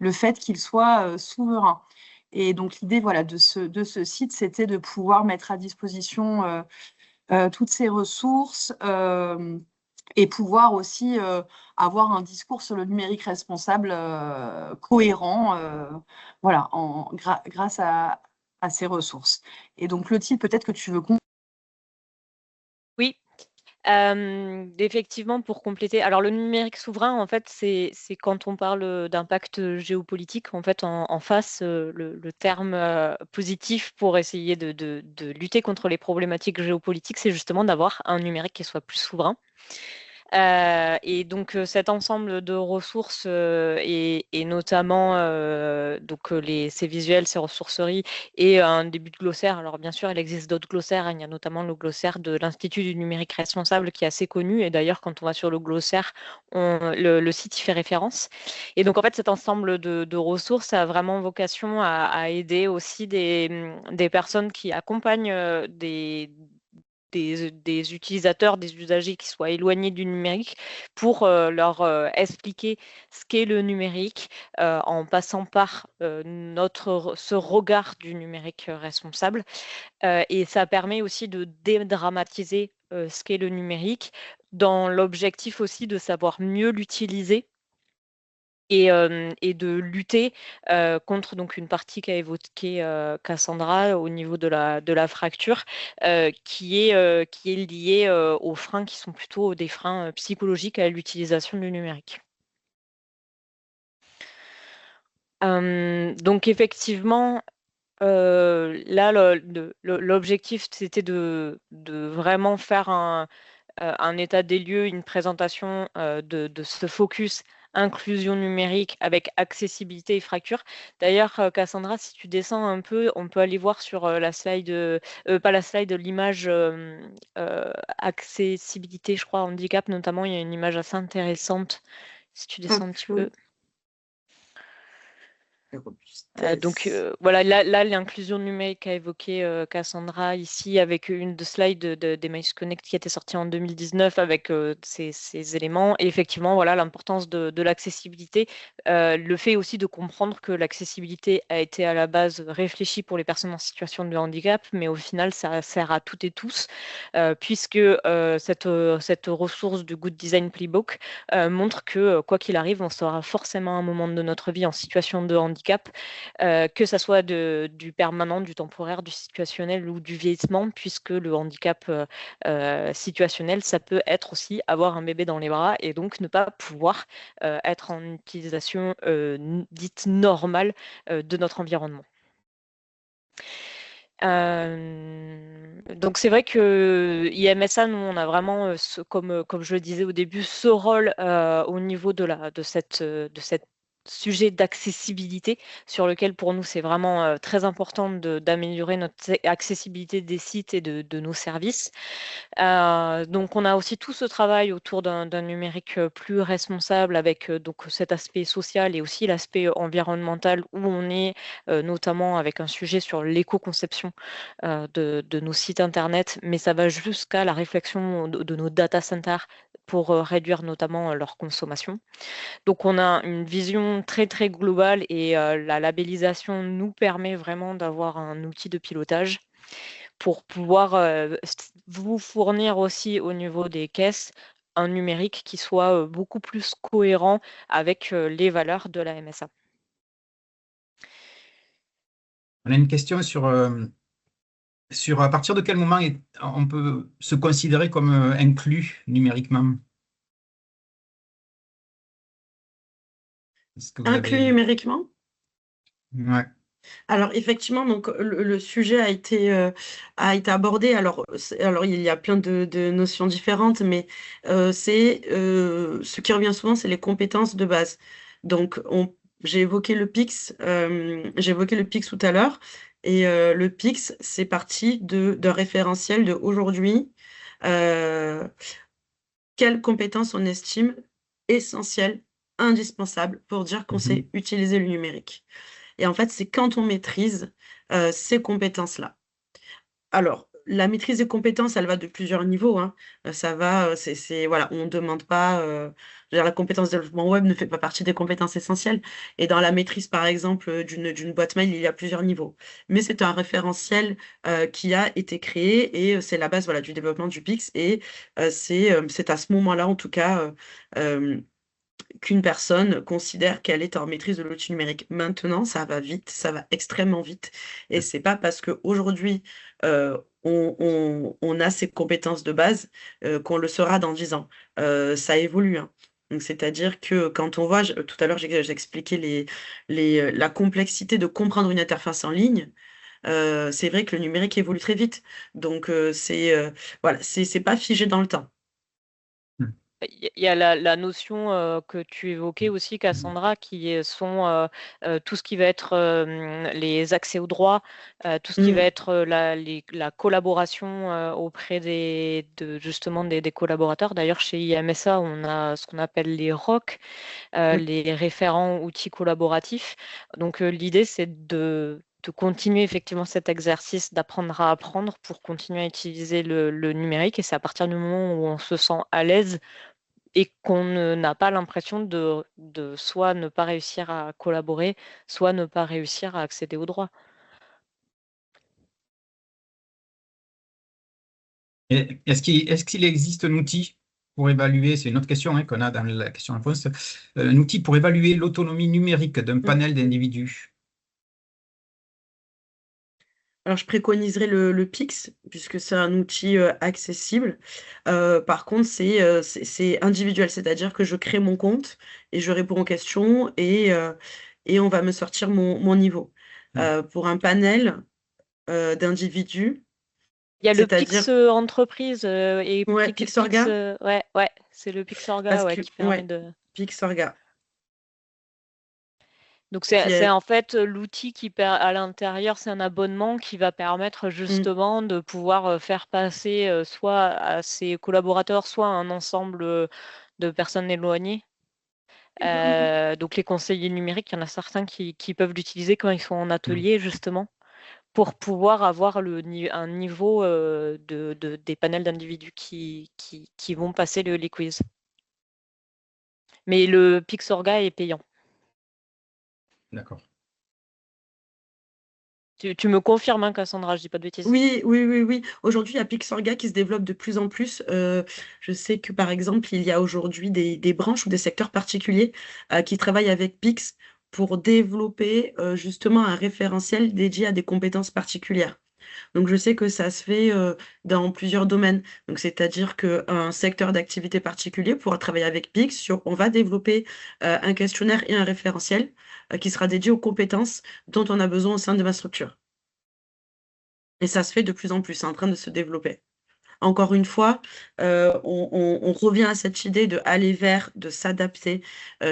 B: le fait qu'il soit souverain. Et donc l'idée, voilà, de ce site, c'était de pouvoir mettre à disposition toutes ces ressources et pouvoir aussi avoir un discours sur le numérique responsable cohérent, voilà, grâce à ces ressources. Et donc, Clotilde, peut-être que tu veux...
C: Oui. Effectivement, pour compléter, alors le numérique souverain, en fait, c'est quand on parle d'impact géopolitique, en fait, en face, le terme positif pour essayer de lutter contre les problématiques géopolitiques, c'est justement d'avoir un numérique qui soit plus souverain. Et donc cet ensemble de ressources et notamment donc ces visuels, ces ressourceries et un début de glossaire. Alors bien sûr, il existe d'autres glossaires, hein. Il y a notamment le glossaire de l'Institut du numérique responsable qui est assez connu. Et d'ailleurs, quand on va sur le glossaire, le site y fait référence. Et donc en fait, cet ensemble de ressources a vraiment vocation à aider aussi des personnes qui accompagnent des utilisateurs, des usagers qui soient éloignés du numérique pour leur expliquer ce qu'est le numérique en passant par ce regard du numérique responsable. Et ça permet aussi de dédramatiser ce qu'est le numérique dans l'objectif aussi de savoir mieux l'utiliser et de lutter contre donc une partie qu'a évoquée Cassandra au niveau de la fracture qui est liée aux freins qui sont plutôt des freins psychologiques à l'utilisation du numérique. Donc effectivement, là, l'objectif, c'était de vraiment faire un état des lieux, une présentation de ce focus inclusion numérique avec accessibilité et fracture. D'ailleurs, Cassandra, si tu descends un peu, on peut aller voir sur la slide, pas la slide, l'image accessibilité, je crois, handicap notamment, il y a une image assez intéressante. Si tu descends un petit peu. Donc voilà, là l'inclusion numérique qu'a évoqué Cassandra ici avec une de slides d'Emmaüs Connect qui était sortie en 2019 avec ces éléments. Et effectivement, voilà l'importance de l'accessibilité, le fait aussi de comprendre que l'accessibilité a été à la base réfléchie pour les personnes en situation de handicap, mais au final, ça sert à toutes et tous, puisque cette ressource du Good Design Playbook montre que quoi qu'il arrive, on sera forcément à un moment de notre vie en situation de handicap, que ça soit du permanent, du temporaire, du situationnel ou du vieillissement, puisque le handicap situationnel, ça peut être aussi avoir un bébé dans les bras et donc ne pas pouvoir être en utilisation dite normale de notre environnement. Donc c'est vrai que IMSA, nous, on a vraiment, comme je le disais au début, ce rôle au niveau de cette sujet d'accessibilité sur lequel pour nous c'est vraiment très important d'améliorer notre accessibilité des sites et de nos services. Donc on a aussi tout ce travail autour d'un numérique plus responsable avec donc cet aspect social et aussi l'aspect environnemental où on est notamment avec un sujet sur l'éco-conception de nos sites internet, mais ça va jusqu'à la réflexion de nos data centers pour réduire notamment leur consommation. Donc on a une vision très très globale et la labellisation nous permet vraiment d'avoir un outil de pilotage pour pouvoir vous fournir aussi au niveau des caisses un numérique qui soit beaucoup plus cohérent avec les valeurs de la MSA.
A: On a une question sur à partir de quel moment on peut se considérer comme inclus numériquement? Est-ce que vous
D: Inclus
A: avez...
D: numériquement?
A: Ouais.
D: Alors effectivement, donc le sujet a été abordé. Alors il y a plein de notions différentes, mais ce qui revient souvent, c'est les compétences de base. Donc j'ai évoqué le PIX tout à l'heure, et le PIX, c'est parti d'un référentiel de aujourd'hui. Quelles compétences on estime essentielles, indispensables pour dire qu'on sait utiliser le numérique. Et en fait, c'est quand on maîtrise ces compétences-là. Alors, la maîtrise des compétences, elle va de plusieurs niveaux, hein. Ça va, voilà, on ne demande pas, je veux dire, la compétence de développement web ne fait pas partie des compétences essentielles. Et dans la maîtrise, par exemple, d'une boîte mail, il y a plusieurs niveaux. Mais c'est un référentiel qui a été créé et c'est la base, voilà, du développement du PIX. Et c'est à ce moment-là, en tout cas, qu'une personne considère qu'elle est en maîtrise de l'outil numérique. Maintenant, ça va vite, ça va extrêmement vite. Et c'est pas parce qu'aujourd'hui, on a ces compétences de base qu'on le sera dans 10 ans. Ça évolue, hein. Donc, c'est-à-dire que quand on voit, tout à l'heure, j'expliquais la complexité de comprendre une interface en ligne. C'est vrai que le numérique évolue très vite. Donc, voilà, c'est pas figé dans le temps.
C: Il y a la notion que tu évoquais aussi, Cassandra, qui sont tout ce qui va être les accès aux droits, tout ce qui va être la collaboration auprès justement des collaborateurs. D'ailleurs, chez IMSA, on a ce qu'on appelle les ROC, les référents outils collaboratifs. Donc, l'idée, c'est de continuer effectivement cet exercice d'apprendre à apprendre pour continuer à utiliser le numérique. Et c'est à partir du moment où on se sent à l'aise et qu'on n'a pas l'impression de soit ne pas réussir à collaborer, soit ne pas réussir à accéder aux droits.
A: Est-ce qu'il existe un outil pour évaluer, c'est une autre question qu'on a dans la question-réponse, un outil pour évaluer l'autonomie numérique d'un panel d'individus?
D: Alors, je préconiserais le PIX, puisque c'est un outil accessible. Par contre, c'est individuel, c'est-à-dire que je crée mon compte et je réponds aux questions et on va me sortir mon niveau. Pour un panel d'individus,
C: Il y a le
D: c'est-à-dire,
C: PIX entreprise et
D: ouais,
C: PIX,
D: Pixorga,
C: ouais, c'est le PIX-Orga
D: parce que,
C: qui permet
D: ouais,
C: de.
D: Pixorga,
C: Donc
D: qui
C: c'est
D: est,
C: en fait l'outil à l'intérieur, c'est un abonnement qui va permettre justement de pouvoir faire passer soit à ses collaborateurs, soit à un ensemble de personnes éloignées. Donc les conseillers numériques, il y en a certains qui peuvent l'utiliser quand ils sont en atelier justement pour pouvoir avoir un niveau des panels d'individus qui vont passer les quiz. Mais le Pixorga est payant.
A: D'accord.
C: Tu me confirmes, hein, Cassandra, je dis pas de bêtises.
D: Oui, oui, oui, oui. Aujourd'hui, il y a Pixorga qui se développe de plus en plus. Je sais que, par exemple, il y a aujourd'hui des branches ou des secteurs particuliers qui travaillent avec Pix pour développer justement un référentiel dédié à des compétences particulières. Donc, je sais que ça se fait dans plusieurs domaines. Donc, c'est-à-dire qu'un secteur d'activité particulier pourra travailler avec Pix on va développer un questionnaire et un référentiel qui sera dédié aux compétences dont on a besoin au sein de ma structure. Et ça se fait de plus en plus, c'est en train de se développer. Encore une fois, on revient à cette idée de aller vers, de s'adapter.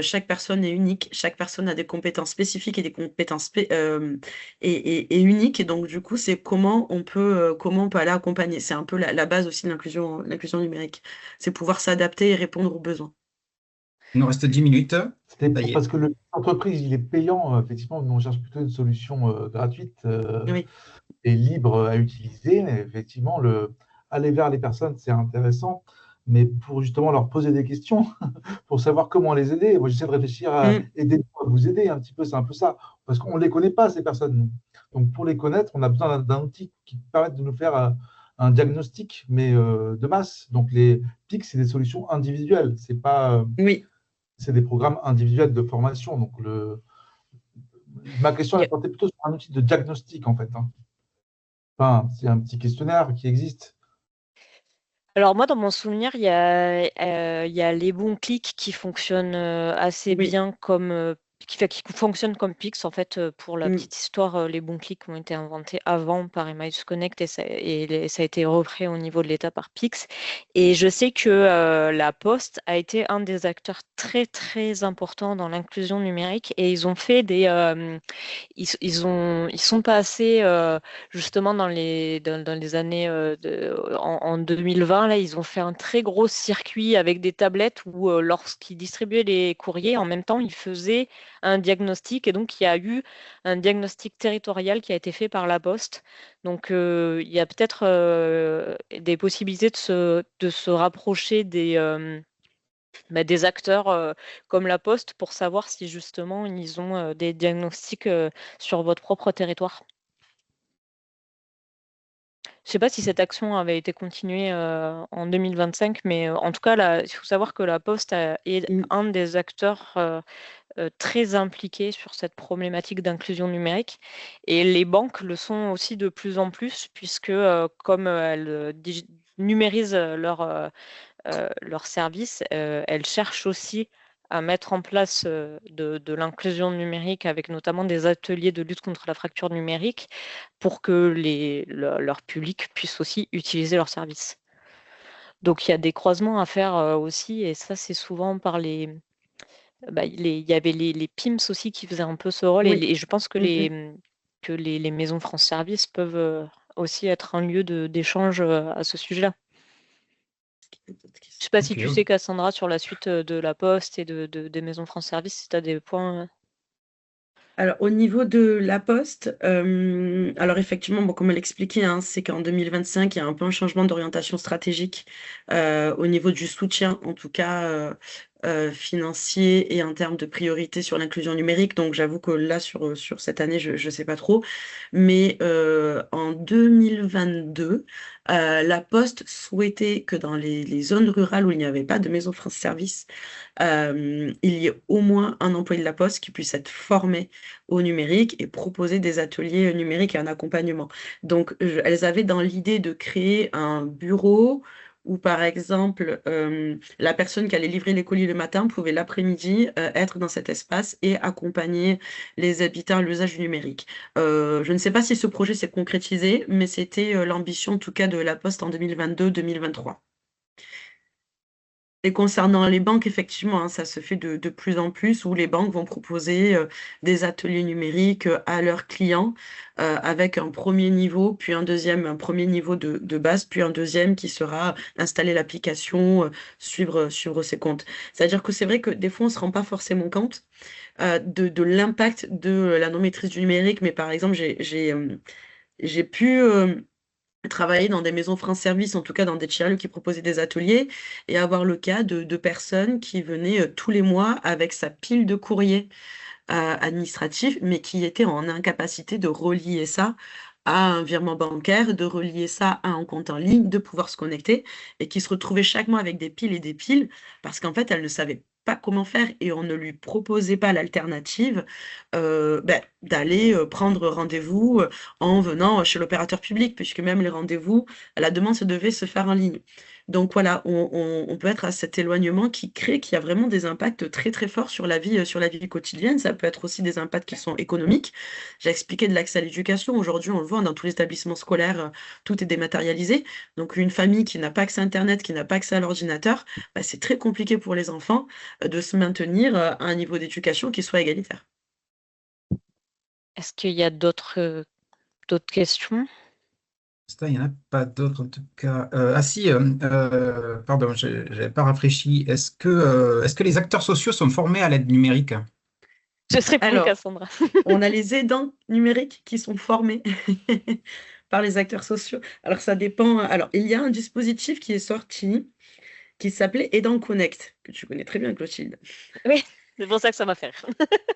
D: Chaque personne est unique, chaque personne a des compétences spécifiques et des compétences et uniques. Et donc, du coup, c'est comment on peut aller accompagner. C'est un peu la base aussi de l'inclusion numérique. C'est pouvoir s'adapter et répondre aux besoins.
A: Il nous reste 10 minutes.
E: C'était
A: Ça y est.
E: parce que l'entreprise, il est payant. Effectivement, nous, on cherche plutôt une solution gratuite
D: Oui.
E: et libre à utiliser. Mais effectivement, aller vers les personnes, c'est intéressant. Mais pour justement leur poser des questions, pour savoir comment les aider, moi, j'essaie de réfléchir à aider à vous aider un petit peu. C'est un peu ça. Parce qu'on ne les connaît pas, ces personnes. Nous. Donc, pour les connaître, on a besoin d'un outil qui permette de nous faire un diagnostic, mais de masse. Donc, les PIC, c'est des solutions individuelles. C'est pas.
D: Oui.
E: C'est des programmes individuels de formation. Donc, ma question elle portait plutôt sur un outil de diagnostic, en fait. Hein. Enfin, c'est un petit questionnaire qui existe.
C: Alors moi, dans mon souvenir, il y a les bons clics qui fonctionnent assez bien qui fonctionnent comme Pix. En fait, pour la petite histoire, les bons clics ont été inventés avant par Emmaüs Connect et ça a été repris au niveau de l'État par Pix. Et je sais que la Poste a été un des acteurs très très importants dans l'inclusion numérique et ils ont fait ils sont passés justement dans les années en 2020 là, ils ont fait un très gros circuit avec des tablettes où lorsqu'ils distribuaient les courriers, en même temps, ils faisaient un diagnostic et donc il y a eu un diagnostic territorial qui a été fait par la Poste. Donc il y a peut-être des possibilités de se rapprocher des acteurs comme la Poste pour savoir si justement ils ont des diagnostics sur votre propre territoire. Je ne sais pas si cette action avait été continuée en 2025, mais en tout cas, là, il faut savoir que la Poste est un des acteurs très impliqués sur cette problématique d'inclusion numérique. Et les banques le sont aussi de plus en plus, puisque comme elles numérisent leurs services, elles cherchent aussi à mettre en place de l'inclusion numérique avec notamment des ateliers de lutte contre la fracture numérique pour que leur public puisse aussi utiliser leurs services. Donc il y a des croisements à faire aussi et ça c'est souvent par il y avait les PIMS aussi qui faisaient un peu ce rôle et je pense que les maisons France Service peuvent aussi être un lieu d'échange à ce sujet-là. Je ne sais pas si tu sais, Cassandra, sur la suite de la Poste et des maisons France Service, si tu as des points.
D: Alors, au niveau de la Poste, alors effectivement, bon, comme elle l'expliquait, hein, c'est qu'en 2025, il y a un peu un changement d'orientation stratégique au niveau du soutien, en tout cas financier et en termes de priorité sur l'inclusion numérique. Donc, j'avoue que là, sur cette année, je ne sais pas trop. Mais en 2022, la Poste souhaitait que dans les zones rurales où il n'y avait pas de maison France Service, il y ait au moins un employé de la Poste qui puisse être formé au numérique et proposer des ateliers numériques et un accompagnement. Donc, elles avaient dans l'idée de créer un bureau où, par exemple, la personne qui allait livrer les colis le matin pouvait l'après-midi être dans cet espace et accompagner les habitants à l'usage du numérique. Je ne sais pas si ce projet s'est concrétisé, mais c'était l'ambition en tout cas de la Poste en 2022-2023. Et concernant les banques, effectivement, hein, ça se fait de plus en plus où les banques vont proposer des ateliers numériques à leurs clients avec un premier niveau, puis un premier niveau de base, puis un deuxième qui sera installer l'application, suivre ses comptes. C'est-à-dire que c'est vrai que des fois, on ne se rend pas forcément compte de l'impact de la non-maîtrise du numérique, mais par exemple, j'ai pu travailler dans des maisons France Service, en tout cas dans des tiers-lieux qui proposaient des ateliers, et avoir le cas de personnes qui venaient tous les mois avec sa pile de courrier administratif, mais qui étaient en incapacité de relier ça à un virement bancaire, de relier ça à un compte en ligne, de pouvoir se connecter, et qui se retrouvaient chaque mois avec des piles et des piles, parce qu'en fait, elles ne savaient pas comment faire et on ne lui proposait pas l'alternative d'aller prendre rendez-vous en venant chez l'opérateur public, puisque même les rendez-vous, la demande se devait se faire en ligne. Donc voilà, on peut être à cet éloignement qui crée qu'il y a vraiment des impacts très très forts sur la vie quotidienne. Ça peut être aussi des impacts qui sont économiques. J'ai expliqué de l'accès à l'éducation. Aujourd'hui, on le voit dans tous les établissements scolaires, tout est dématérialisé. Donc une famille qui n'a pas accès à Internet, qui n'a pas accès à l'ordinateur, bah, c'est très compliqué pour les enfants de se maintenir à un niveau d'éducation qui soit égalitaire.
C: Est-ce qu'il y a d'autres questions?
A: Ça, il n'y en a pas d'autres en tout cas. Ah si, pardon, je n'avais pas rafraîchi. Est-ce que les acteurs sociaux sont formés à l'aide numérique?
C: Je serai pour
D: Alors,
C: Cassandra.
D: on a les aidants numériques qui sont formés par les acteurs sociaux. Alors, ça dépend. Alors, il y a un dispositif qui est sorti qui s'appelait Aidant Connect, que tu connais très bien, Clotilde.
C: Oui, c'est pour ça que ça m'a fait rire.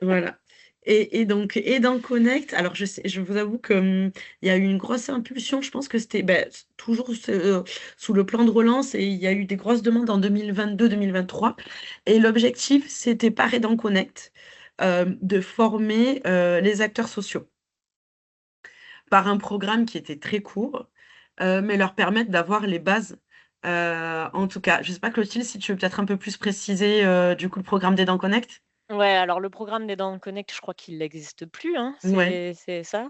D: Voilà. Et donc, Aidant Connect, alors je vous avoue qu'il y a eu une grosse impulsion, je pense que c'était toujours sous le plan de relance et il y a eu des grosses demandes en 2022-2023. Et l'objectif, c'était par Aidant Connect de former les acteurs sociaux par un programme qui était très court, mais leur permettre d'avoir les bases. En tout cas, je ne sais pas, Clotilde, si tu veux peut-être un peu plus préciser du coup le programme d'Aidant Connect.
C: Ouais, alors le programme des Dents Connect, je crois qu'il n'existe plus, hein,
D: Ouais.
C: c'est ça.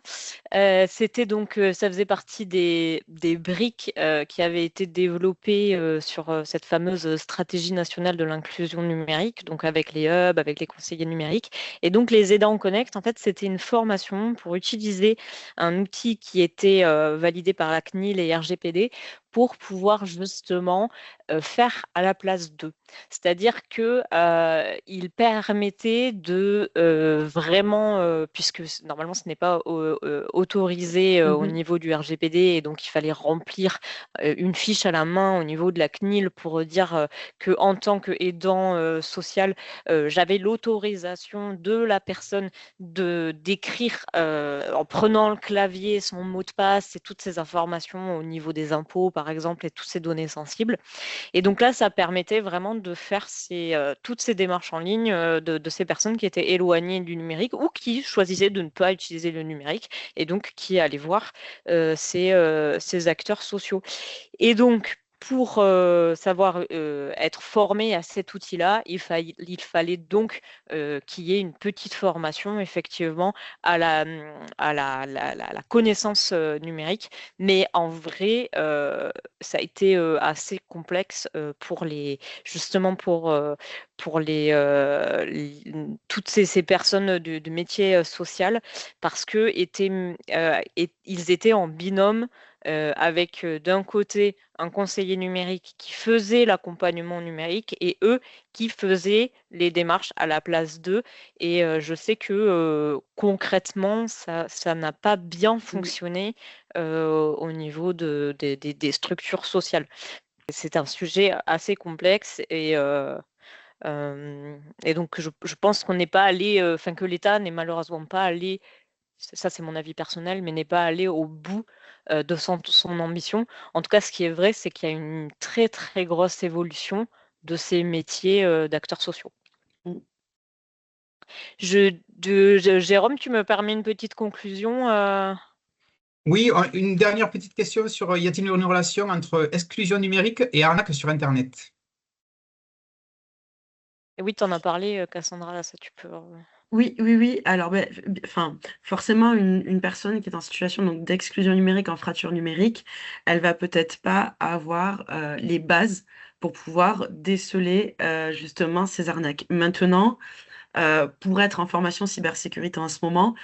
C: C'était donc, ça faisait partie des briques qui avaient été développées sur cette fameuse stratégie nationale de l'inclusion numérique, donc avec les hubs, avec les conseillers numériques. Et donc les aidants Connect, en fait, c'était une formation pour utiliser un outil qui était validé par la CNIL et RGPD pour pouvoir justement faire à la place d'eux. C'est-à-dire qu'il permettait de vraiment, puisque normalement ce n'est pas autorisé au niveau du RGPD, et donc il fallait remplir une fiche à la main au niveau de la CNIL pour dire qu'en tant qu'aidant social, j'avais l'autorisation de la personne d'écrire en prenant le clavier son mot de passe et toutes ces informations au niveau des impôts, par exemple, et toutes ces données sensibles. Et donc là, ça permettait vraiment de faire toutes ces démarches en ligne de ces personnes qui étaient éloignées du numérique ou qui choisissaient de ne pas utiliser le numérique et donc qui allaient voir ces acteurs sociaux. Et donc, pour savoir être formé à cet outil-là, il fallait donc qu'il y ait une petite formation effectivement à la connaissance numérique. Mais en vrai, ça a été assez complexe justement pour toutes ces personnes de métier social, parce que ils étaient en binôme avec d'un côté un conseiller numérique qui faisait l'accompagnement numérique et eux qui faisaient les démarches à la place d'eux. Et je sais que concrètement, ça n'a pas bien fonctionné au niveau des structures sociales. C'est un sujet assez complexe et donc je pense qu'on n'est pas allé, enfin que l'État n'est malheureusement pas allé, ça c'est mon avis personnel, mais n'est pas allé au bout de son ambition. En tout cas, ce qui est vrai, c'est qu'il y a une très très grosse évolution de ces métiers d'acteurs sociaux.
D: Mm.
C: Jérôme, tu me permets une petite conclusion
A: Oui, une dernière petite question sur y a-t-il une relation entre exclusion numérique et arnaque sur Internet?
C: Et oui, tu en as parlé, Cassandra, là, ça tu peux.
D: Oui, oui, oui. Alors, enfin, forcément, une personne qui est en situation donc, d'exclusion numérique, en fracture numérique, elle va peut-être pas avoir les bases pour pouvoir déceler justement ces arnaques. Maintenant, pour être en formation cybersécurité en ce moment,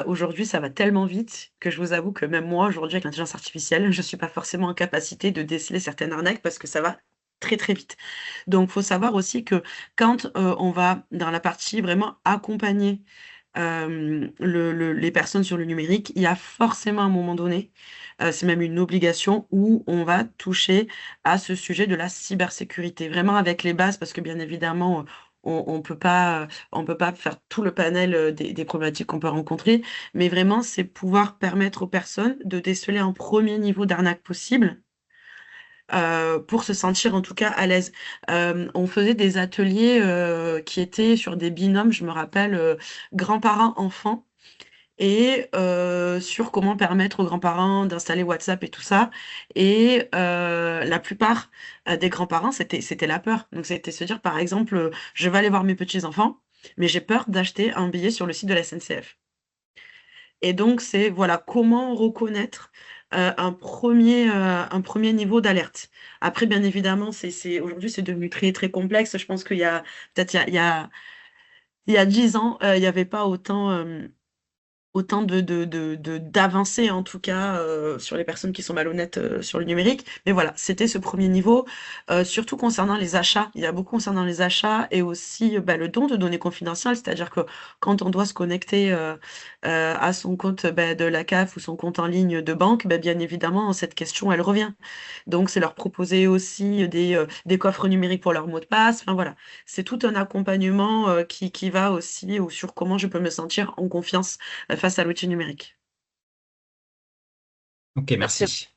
D: aujourd'hui, ça va tellement vite que je vous avoue que même moi, aujourd'hui, avec l'intelligence artificielle, je ne suis pas forcément en capacité de déceler certaines arnaques parce que ça va très, très vite. Donc, il faut savoir aussi que quand on va dans la partie vraiment accompagner les personnes sur le numérique, il y a forcément un moment donné, c'est même une obligation, où on va toucher à ce sujet de la cybersécurité, vraiment avec les bases, parce que bien évidemment, on peut pas faire tout le panel des problématiques qu'on peut rencontrer, mais vraiment, c'est pouvoir permettre aux personnes de déceler un premier niveau d'arnaque possible pour se sentir en tout cas à l'aise. On faisait des ateliers qui étaient sur des binômes, je me rappelle, grands-parents-enfants, et sur comment permettre aux grands-parents d'installer WhatsApp et tout ça. Et la plupart des grands-parents, c'était la peur. Donc c'était se dire, par exemple, je vais aller voir mes petits-enfants, mais j'ai peur d'acheter un billet sur le site de la SNCF. Et donc, c'est voilà comment reconnaître un premier niveau d'alerte. Après, bien évidemment, aujourd'hui, c'est devenu très, très complexe. Je pense qu'il y a peut-être il y a 10 ans, il n'y avait pas autant d'avancées, en tout cas, sur les personnes qui sont malhonnêtes sur le numérique. Mais voilà, c'était ce premier niveau, surtout concernant les achats. Il y a beaucoup concernant les achats et aussi le don de données confidentielles, c'est-à-dire que quand on doit se connecter à son compte de la CAF ou son compte en ligne de banque, bien évidemment, cette question, elle revient. Donc, c'est leur proposer aussi des coffres numériques pour leur mot de passe. Enfin, voilà, c'est tout un accompagnement qui va aussi ou sur comment je peux me sentir en confiance face à l'outil numérique.
A: Ok, merci.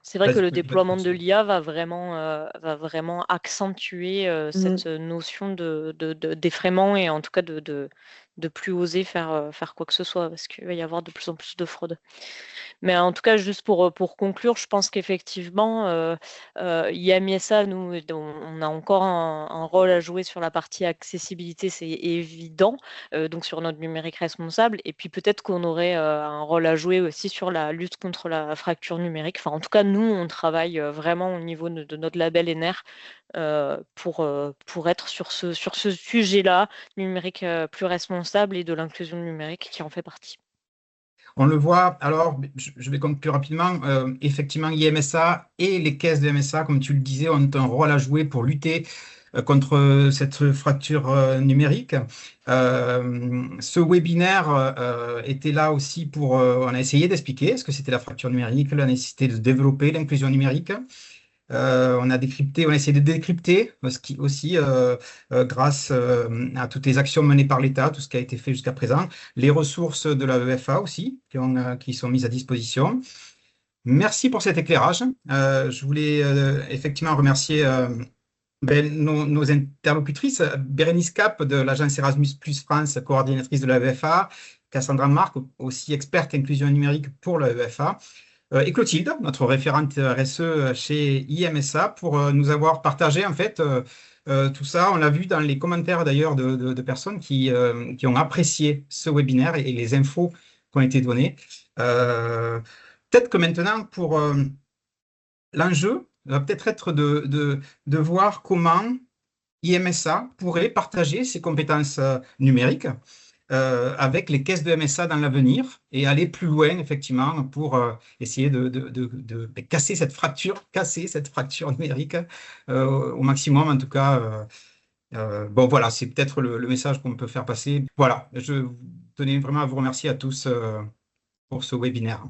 C: C'est vrai que le
A: Vas-y,
C: déploiement de
A: continue.
C: l'IA va vraiment accentuer cette notion d'effraiement et en tout cas de plus oser faire quoi que ce soit parce qu'il va y avoir de plus en plus de fraude. Mais en tout cas, juste pour conclure, je pense qu'effectivement, IMSA, nous, on a encore un rôle à jouer sur la partie accessibilité, c'est évident, donc sur notre numérique responsable. Et puis peut-être qu'on aurait un rôle à jouer aussi sur la lutte contre la fracture numérique. Enfin, en tout cas, nous, on travaille vraiment au niveau de notre label ENER pour être sur ce sujet-là, numérique plus responsable et de l'inclusion numérique qui en fait partie.
A: On le voit, alors je vais conclure rapidement. Effectivement, IMSA et les caisses de MSA, comme tu le disais, ont un rôle à jouer pour lutter contre cette fracture numérique. Ce webinaire était là aussi pour, on a essayé d'expliquer ce que c'était la fracture numérique, la nécessité de développer l'inclusion numérique. On a essayé de décrypter aussi, grâce à toutes les actions menées par l'État, tout ce qui a été fait jusqu'à présent, les ressources de la EFA aussi, qui sont mises à disposition. Merci pour cet éclairage. Je voulais effectivement remercier nos interlocutrices, Bérénice Cap de l'agence Erasmus Plus France, coordinatrice de la EFA, Cassandra Marc, aussi experte inclusion numérique pour la EFA, et Clotilde, notre référente RSE chez IMSA, pour nous avoir partagé en fait tout ça. On l'a vu dans les commentaires d'ailleurs de personnes qui ont apprécié ce webinaire et les infos qui ont été données. Peut-être que maintenant, pour l'enjeu, va peut-être être de voir comment IMSA pourrait partager ses compétences numériques avec les caisses de MSA dans l'avenir et aller plus loin, effectivement, pour essayer de casser cette fracture numérique au maximum, en tout cas. Bon, voilà, c'est peut-être le message qu'on peut faire passer. Voilà, je tenais vraiment à vous remercier à tous pour ce webinaire.